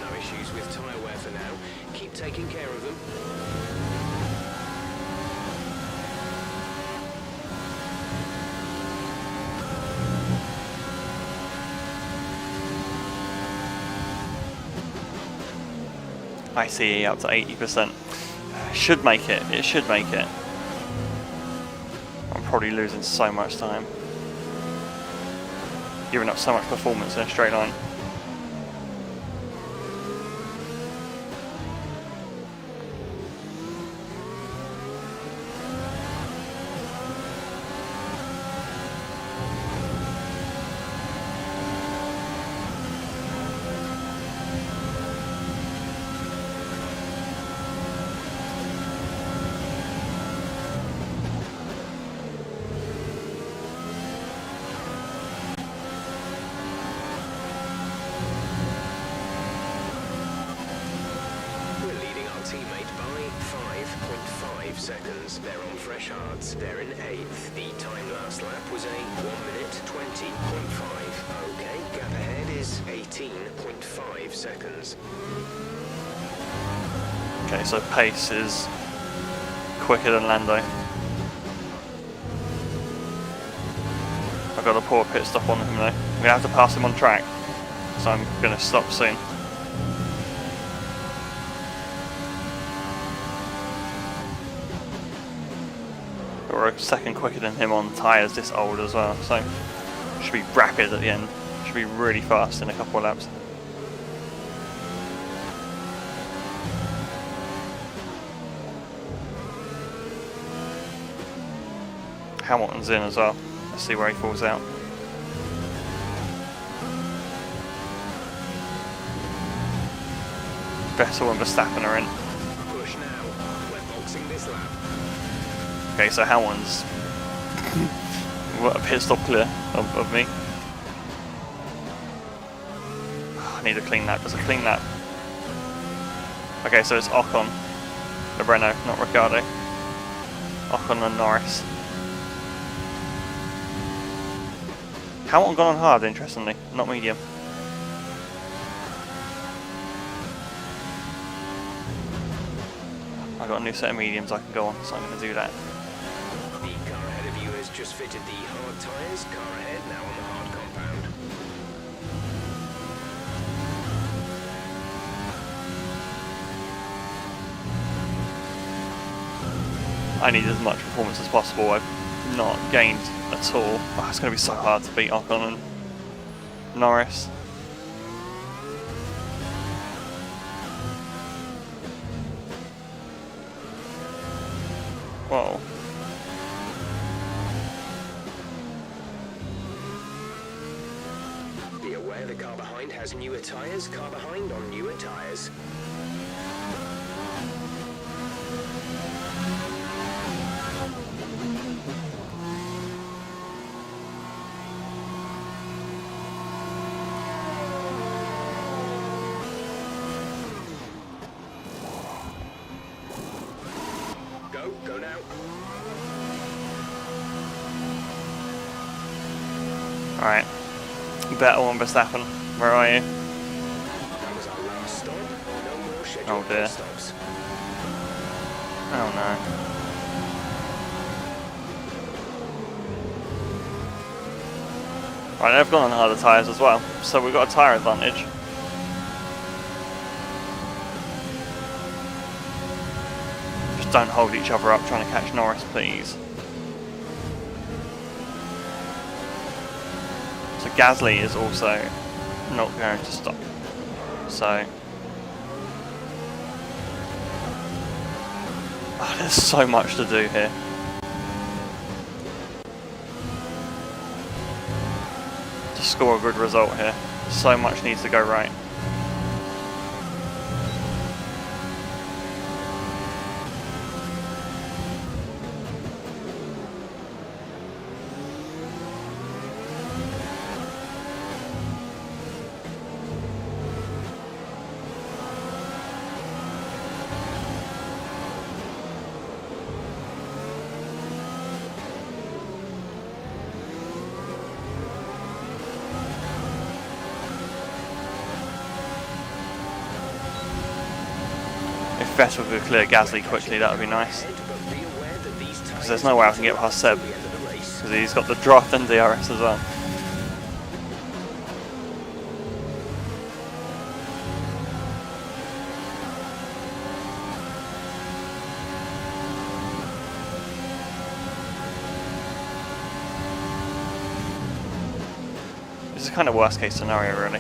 No issues with tyre wear for now. Keep taking care of them. ICE up to 80%. Should make it. It should make it. I'm probably losing so much time. Giving up so much performance in a straight line. Seconds. They're on fresh hards. They're in 8th. The time last lap was a 1 minute 20.5. Okay, gap ahead is 18.5 seconds. Okay, so pace is quicker than Lando. I've got a poor pit stop on him though. I'm going to have to pass him on track, so I'm going to stop soon. We're a second quicker than him on tyres this old as well, so should be rapid at the end. Should be really fast in a couple of laps. Hamilton's in as well. Let's see where he falls out. Vettel and Verstappen are in. Push now. We're boxing this lap. Okay, so Hamilton's what a pit stop clear of me. I need a clean lap. There's a clean lap. Okay, so it's Ocon, the Renault, not Ricciardo. Ocon and Norris. Hamilton gone on hard, interestingly, not medium. I've got a new set of mediums I can go on, so I'm going to do that. The car ahead of you has just fitted the hard tyres. Car ahead now on the hard compound. I need as much performance as possible. I've not gained at all. Oh, it's going to be so hard to beat Ocon and Norris. Whoa. Be aware the car behind has newer tyres. Car behind on newer tyres. Go now. Alright. Better one, Verstappen. Where are you? That was our last stop. No more scheduled Oh dear. stops. Oh no. Right, they've gone on harder tyres as well, so we've got a tyre advantage. Just don't hold each other up trying to catch Norris, please. So Gasly is also not going to stop. So oh, there's so much to do here. To score a good result here. So much needs to go right. If Vettel could clear Gasly quickly, that would be nice. Because there's no way I can get past Seb. Because he's got the draft and DRS as well. This is kind of worst case scenario, really.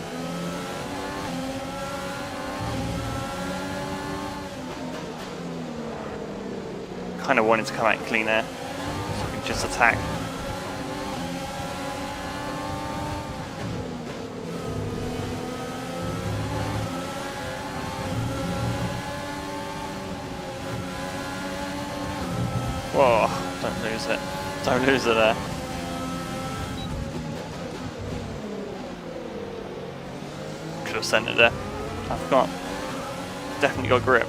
Kind of wanted to come out clean air, so we can just attack. Whoa, don't lose it. Don't lose it there. Could have sent it there. I forgot. Definitely got grip.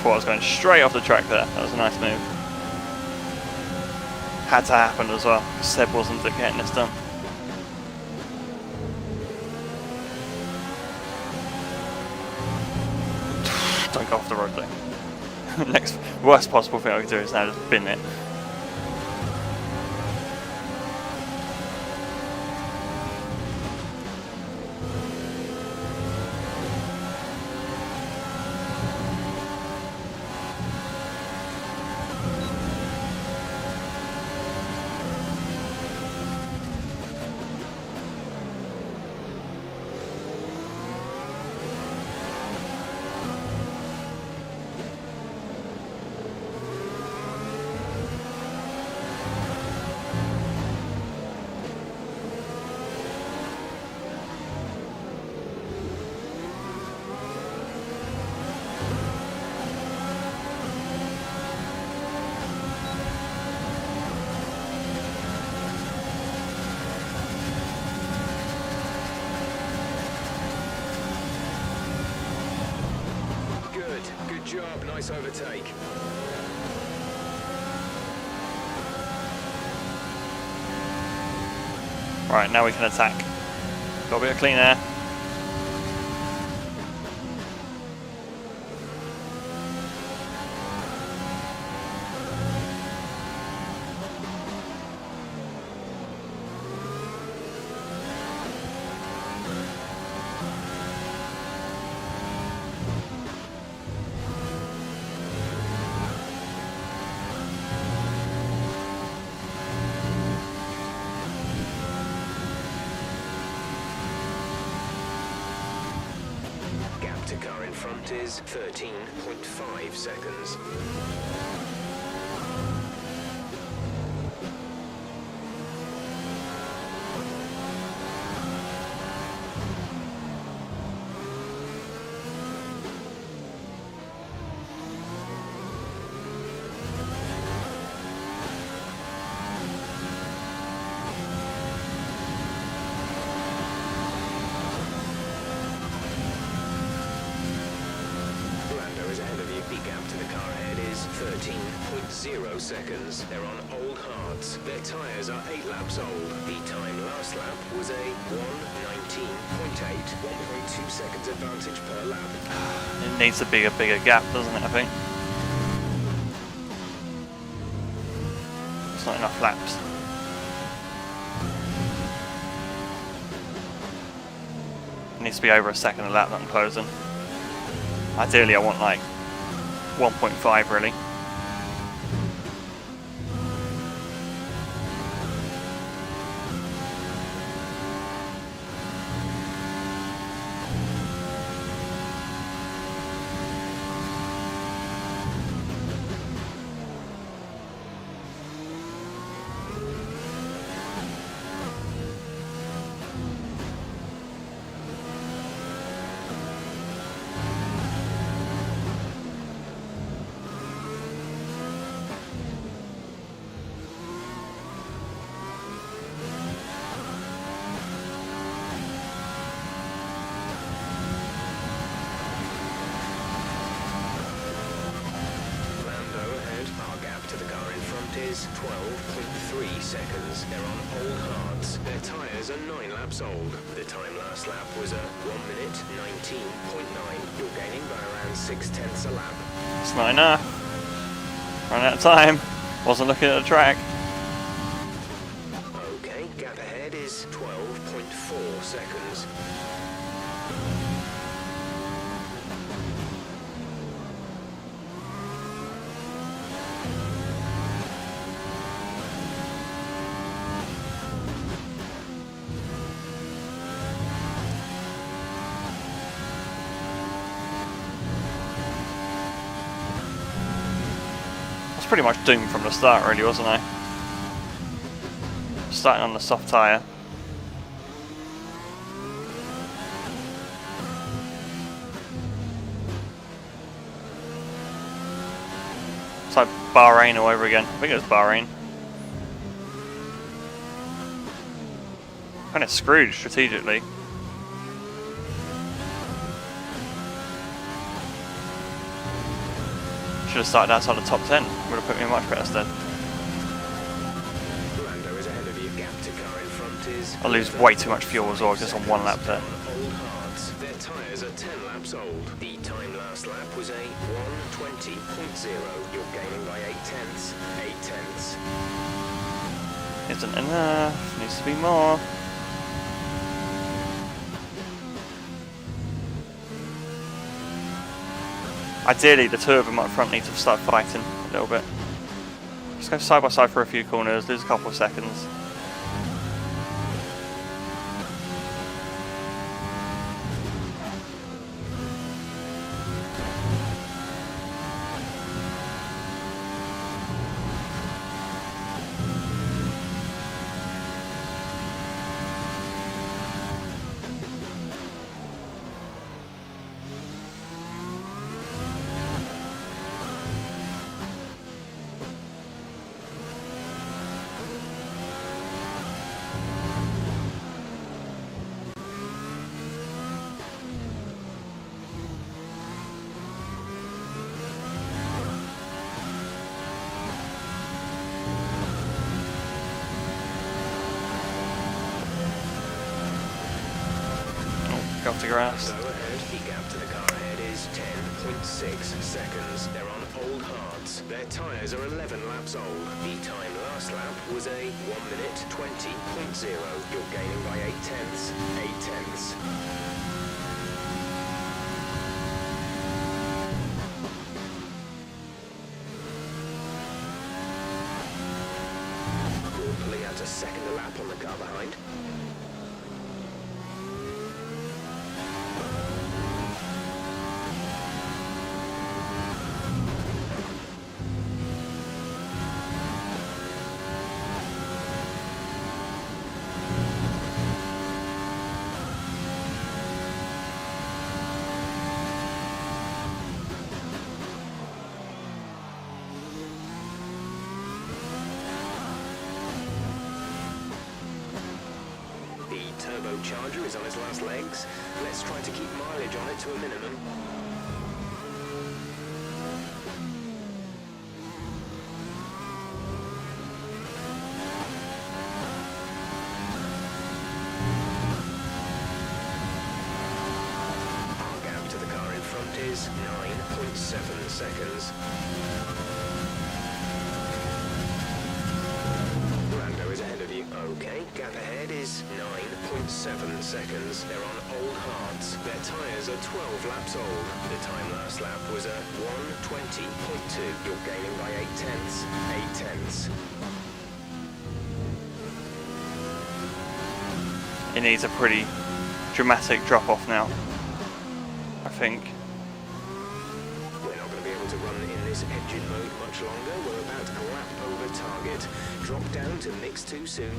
I was going straight off the track there. That was a nice move. Had to happen as well. Seb wasn't getting this done. Don't go off the road though. Next worst possible thing I could do is now just bin it. job. Nice overtake. Right, now we can attack. Got a bit of clean air. Gap to car in front is 13.5 seconds. Lando is ahead of you. The gap to the car ahead is 13.0 seconds. They're on old hards. Their tyres are 8 laps old. The time last lap was a 1:19.8, 1.2 seconds advantage per lap. It needs to be a bigger gap, doesn't it, I think? It's not enough laps. It needs to be over a second a lap that I'm closing. Ideally I want like 1.5 really. Is 12.3 seconds. They're on old hards. Their tyres are 9 laps old. The time last lap was a 1:19.9. You're gaining by around 6/10 a lap. It's not enough. Run out of time. Wasn't looking at the track. Okay, gap ahead is 12.4 seconds. Pretty much doomed from the start really, wasn't I? Starting on the soft tyre. It's like Bahrain all over again. I think it was Bahrain. Kind of screwed strategically. Should have started outside the top 10. Would have put me in much better stead. Lando is ahead of you. Gap to car in front is. I lose way too much fuel as well just on one lap there. Old hards. Their tyres are 10 laps old. The time last lap was a 1:20.0. You're gaining by 8/10. 8/10. Isn't enough. Needs to be more. Ideally, the two of them up front need to start fighting a little bit. Just go side by side for a few corners, lose a couple of seconds. off the grass. So ahead, the gap to the car ahead is 10.6 seconds. They're on old hards. Their tyres are 11 laps old. The time last lap was a 1 minute 20.0. You're gaining by 8 tenths. 8 tenths. You're pulling out a second a lap on the car behind. Turbocharger is on its last legs. Let's try to keep mileage on it to a minimum. Our gap to the car in front is 9.7 seconds. Okay, gap ahead is 9.7 seconds. They're on old hards. Their tyres are 12 laps old. The time last lap was a 1:20.2. You're gaining by 8 tenths. 8 tenths. It needs a pretty dramatic drop off now, I think. We're not going to be able to run in this engine mode much longer. We're about a lap over target. Drop down to mix too soon.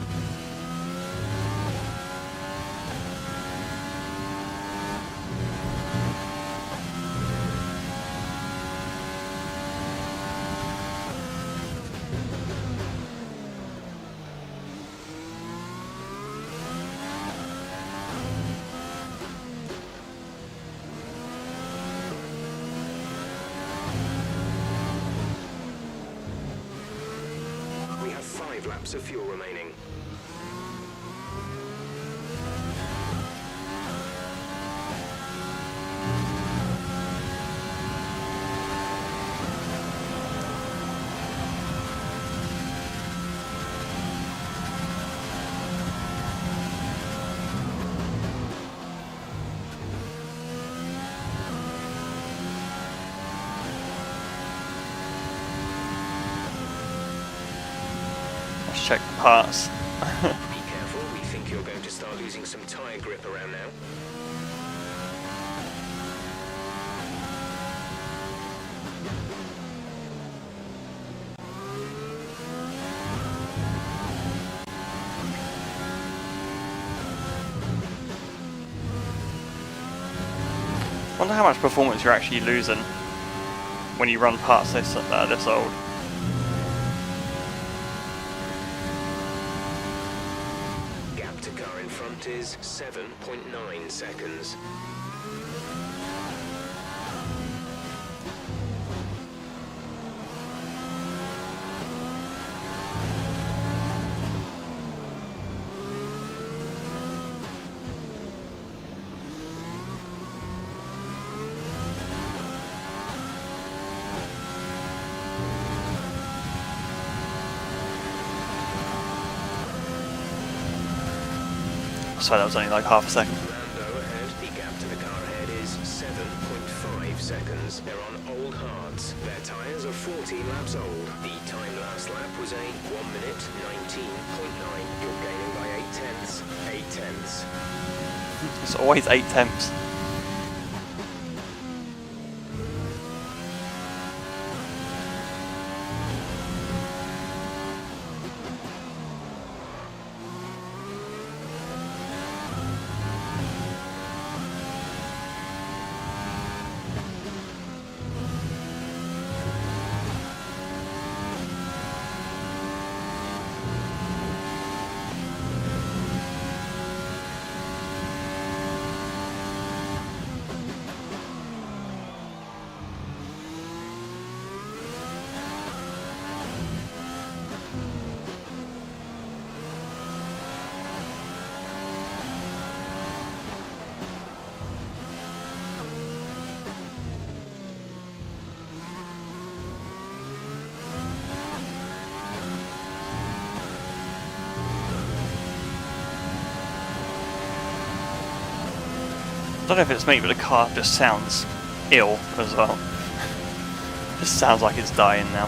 We have 5 laps of fuel remaining. Let's check the parts. Be careful, we think you're going to start losing some tyre grip around now. Wonder how much performance you're actually losing when you run parts this old. Gap to car in front is 7.9 seconds. Sorry, that was only like half a second. Lando ahead, the gap to the car ahead is 7.5 seconds. They're on old hards. Their tyres are 14 laps old. The time last lap was a 1 minute 19.9. You're gaining by 8 tenths. 8 tenths. It's always 8 tenths. don't know if it's me, but the car just sounds ill as well. Just sounds like it's dying now.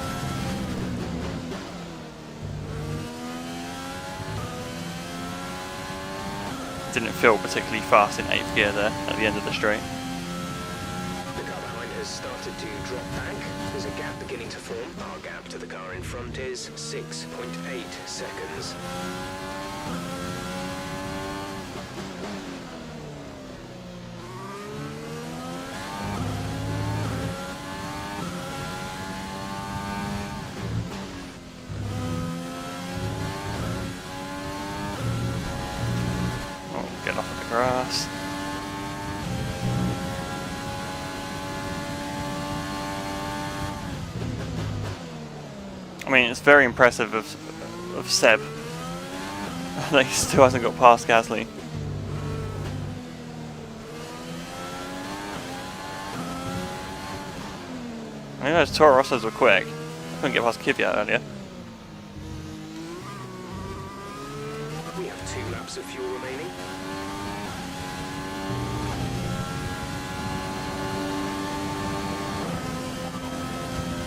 Didn't feel particularly fast in 8th gear there at the end of the straight. The car behind has started to drop back. There's a gap beginning to form. Our gap to the car in front is 6.8 seconds. Get off of the grass. I mean, it's very impressive of Seb that he still hasn't got past Gasly. I mean, those Toro Rossos were quick. Couldn't get past Kvyat earlier. We have 2 laps of fuel remaining.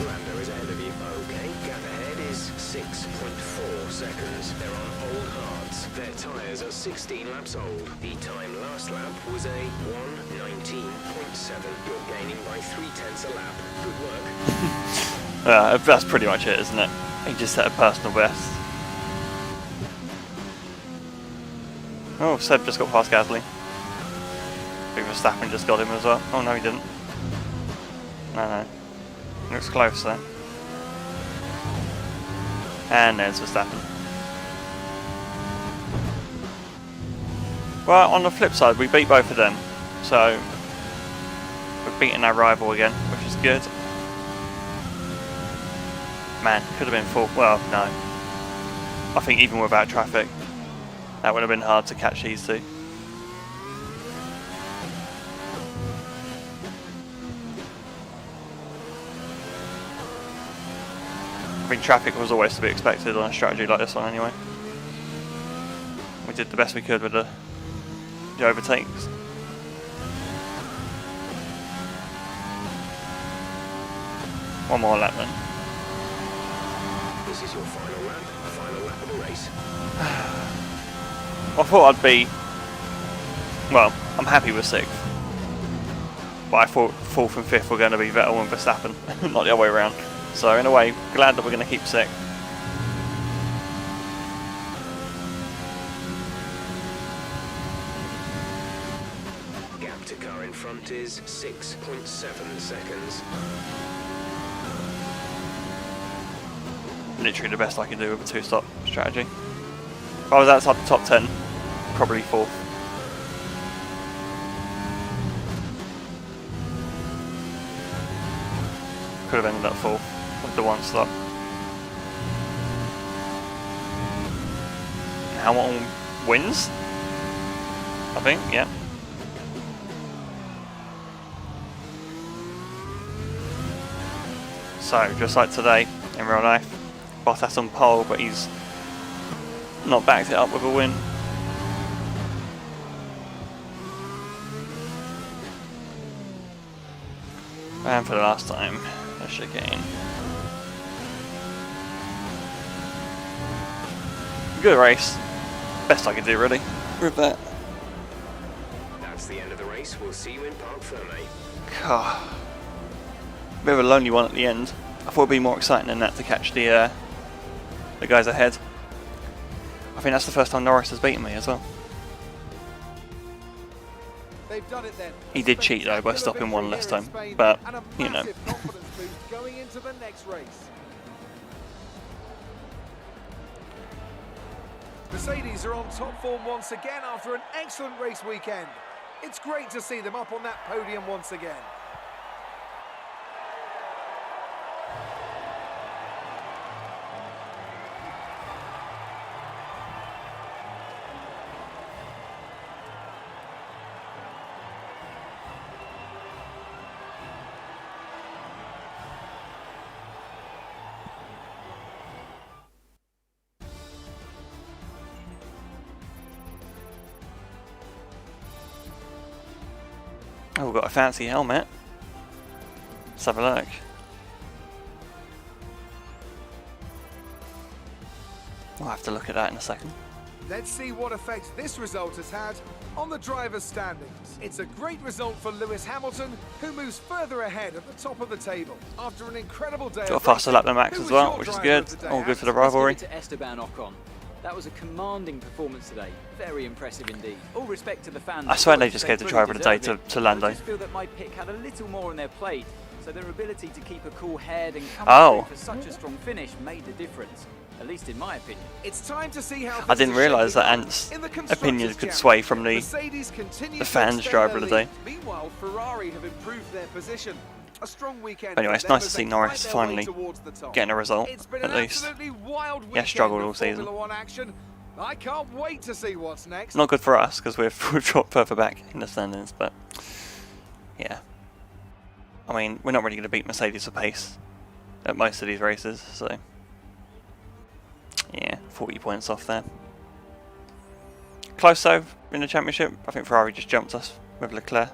Lando is ahead of you. Okay, gap ahead is 6.4 seconds. They're on old hards. Their tyres are 16 laps old. The time last lap was a 1:19.7. You're gaining by 0.3 a lap. Good work. That's pretty much it, isn't it? He just set a personal best. Oh, Seb just got past Gasly. Big Verstappen just got him as well. Oh no, he didn't. No. Looks close there. And there's Verstappen. Well, on the flip side, we beat both of them. So, we're beating our rival again, which is good. Man, could have been full. Well, no. I think even without traffic, that would have been hard to catch these two. I think traffic was always to be expected on a strategy like this one anyway. We did the best we could with the overtakes. One more lap then. This is your final lap of the race. I thought I'd be, well, I'm happy with 6th. But I thought 4th and 5th were going to be Vettel and Verstappen, not the other way around. So in a way, glad that we're going to keep 6th. Gap to car in front is 6.7 seconds. Literally the best I can do with a 2-stop strategy. If I was outside the top 10, probably 4th. Could have ended up 4th with the 1 stop. Hamilton wins, I think, yeah. So, just like today, in real life, Bottas on pole, but he's not backed it up with a win. And for the last time, a chicane. Good race. Best I could do, really, with that. That's the end of the race. We'll see you in Parc Fermé. Bit of a lonely one at the end. I thought it'd be more exciting than that to catch the guys ahead. I think that's the first time Norris has beaten me as well. They've done it then. He did cheat though by stopping 1 less time, but you know. Going into the next race. Mercedes are on top form once again after an excellent race weekend. It's great to see them up on that podium once again. Oh, we've got a fancy helmet. Let's have a look. I'll have to look at that in a second. Let's see what effect this result has had on the driver's standings. It's a great result for Lewis Hamilton, who moves further ahead at the top of the table. After an incredible day Got a of faster racing, lap than Max who as was well, your which is driver good. of the day, All good for the Ant? rivalry. Let's give it to Esteban Ocon. That was a commanding performance today. Very impressive indeed. All respect to the fans. I swear they just gave the fully driver of the day deserve it. to Lando. I just feel that my pick had a little more on their plate, so their ability to keep a cool head and come Oh. through for such a strong finish made the difference. At least in my opinion. It's time to see how I didn't things are realise that shaping up Ant's in the Constructors' opinions could Championship. sway from the Mercedes continue to fans' extend driver their of the lead. day. Meanwhile, Ferrari have improved their position. A strong weekend. Anyway, for it's them nice to as see they Norris fight their way finally towards the top. getting a result, It's been at an least. absolutely wild weekend Yeah, struggled of all season. Formula One action. I can't wait to see what's next. Not good for us because we've dropped further back in the standings, but yeah. I mean, we're not really going to beat Mercedes for pace at most of these races, so yeah, 40 points off there. Close though in the championship. I think Ferrari just jumped us with Leclerc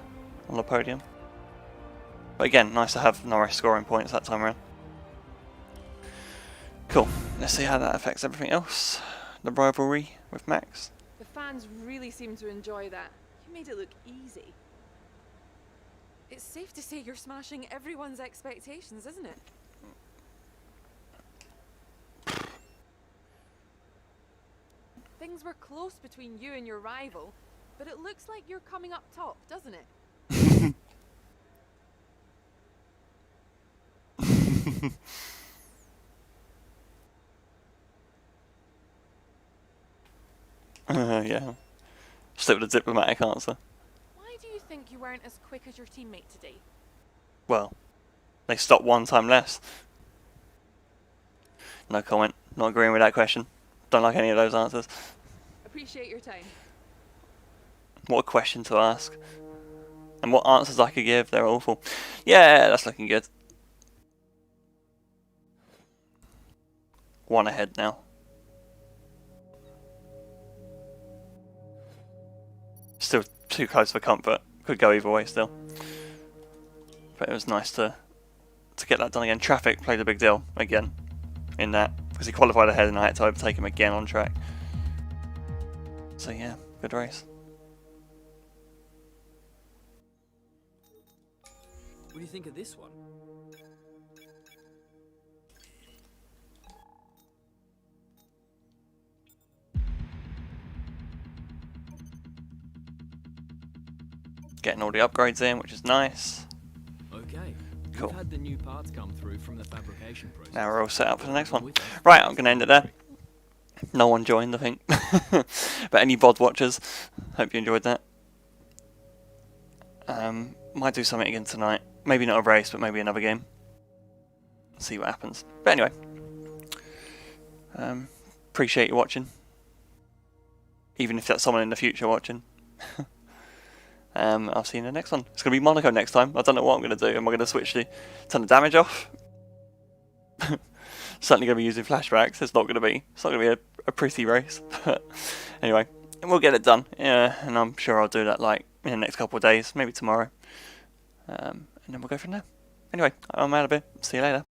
on the podium. But again, nice to have Norris scoring points that time around. Cool. Let's see how that affects everything else. The rivalry with Max. The fans really seem to enjoy that. You made it look easy. It's safe to say you're smashing everyone's expectations, isn't it? Things were close between you and your rival, but it looks like you're coming up top, doesn't it? Yeah. Stick with a diplomatic answer. Why do you think you weren't as quick as your teammate today? Well, they stopped one time less. No comment. Not agreeing with that question. Don't like any of those answers. Appreciate your time. What a question to ask. And what answers I could give, they're awful. Yeah, that's looking good. One ahead now. Still too close for comfort. Could go either way still. But it was nice to get that done again. Traffic played a big deal again in that, because he qualified ahead and I had to overtake him again on track. So yeah, good race. What do you think of this one? Getting all the upgrades in, which is nice. Okay. Cool. We've had the new parts come through from the fabrication process. Now we're all set up for the next one. Right, I'm going to end it there. No one joined, I think. But any VOD watchers, hope you enjoyed that. Might do something again tonight. Maybe not a race, but maybe another game. See what happens. But anyway, appreciate you watching. Even if that's someone in the future watching. I'll see you in the next one. It's going to be Monaco next time. I don't know what I'm going to do. Am I going to switch the turn the damage off? Certainly going to be using flashbacks. It's not going to be a pretty race. But anyway, we'll get it done. Yeah, and I'm sure I'll do that like in the next couple of days, maybe tomorrow. And then we'll go from there. Anyway, I'm out of here. See you later.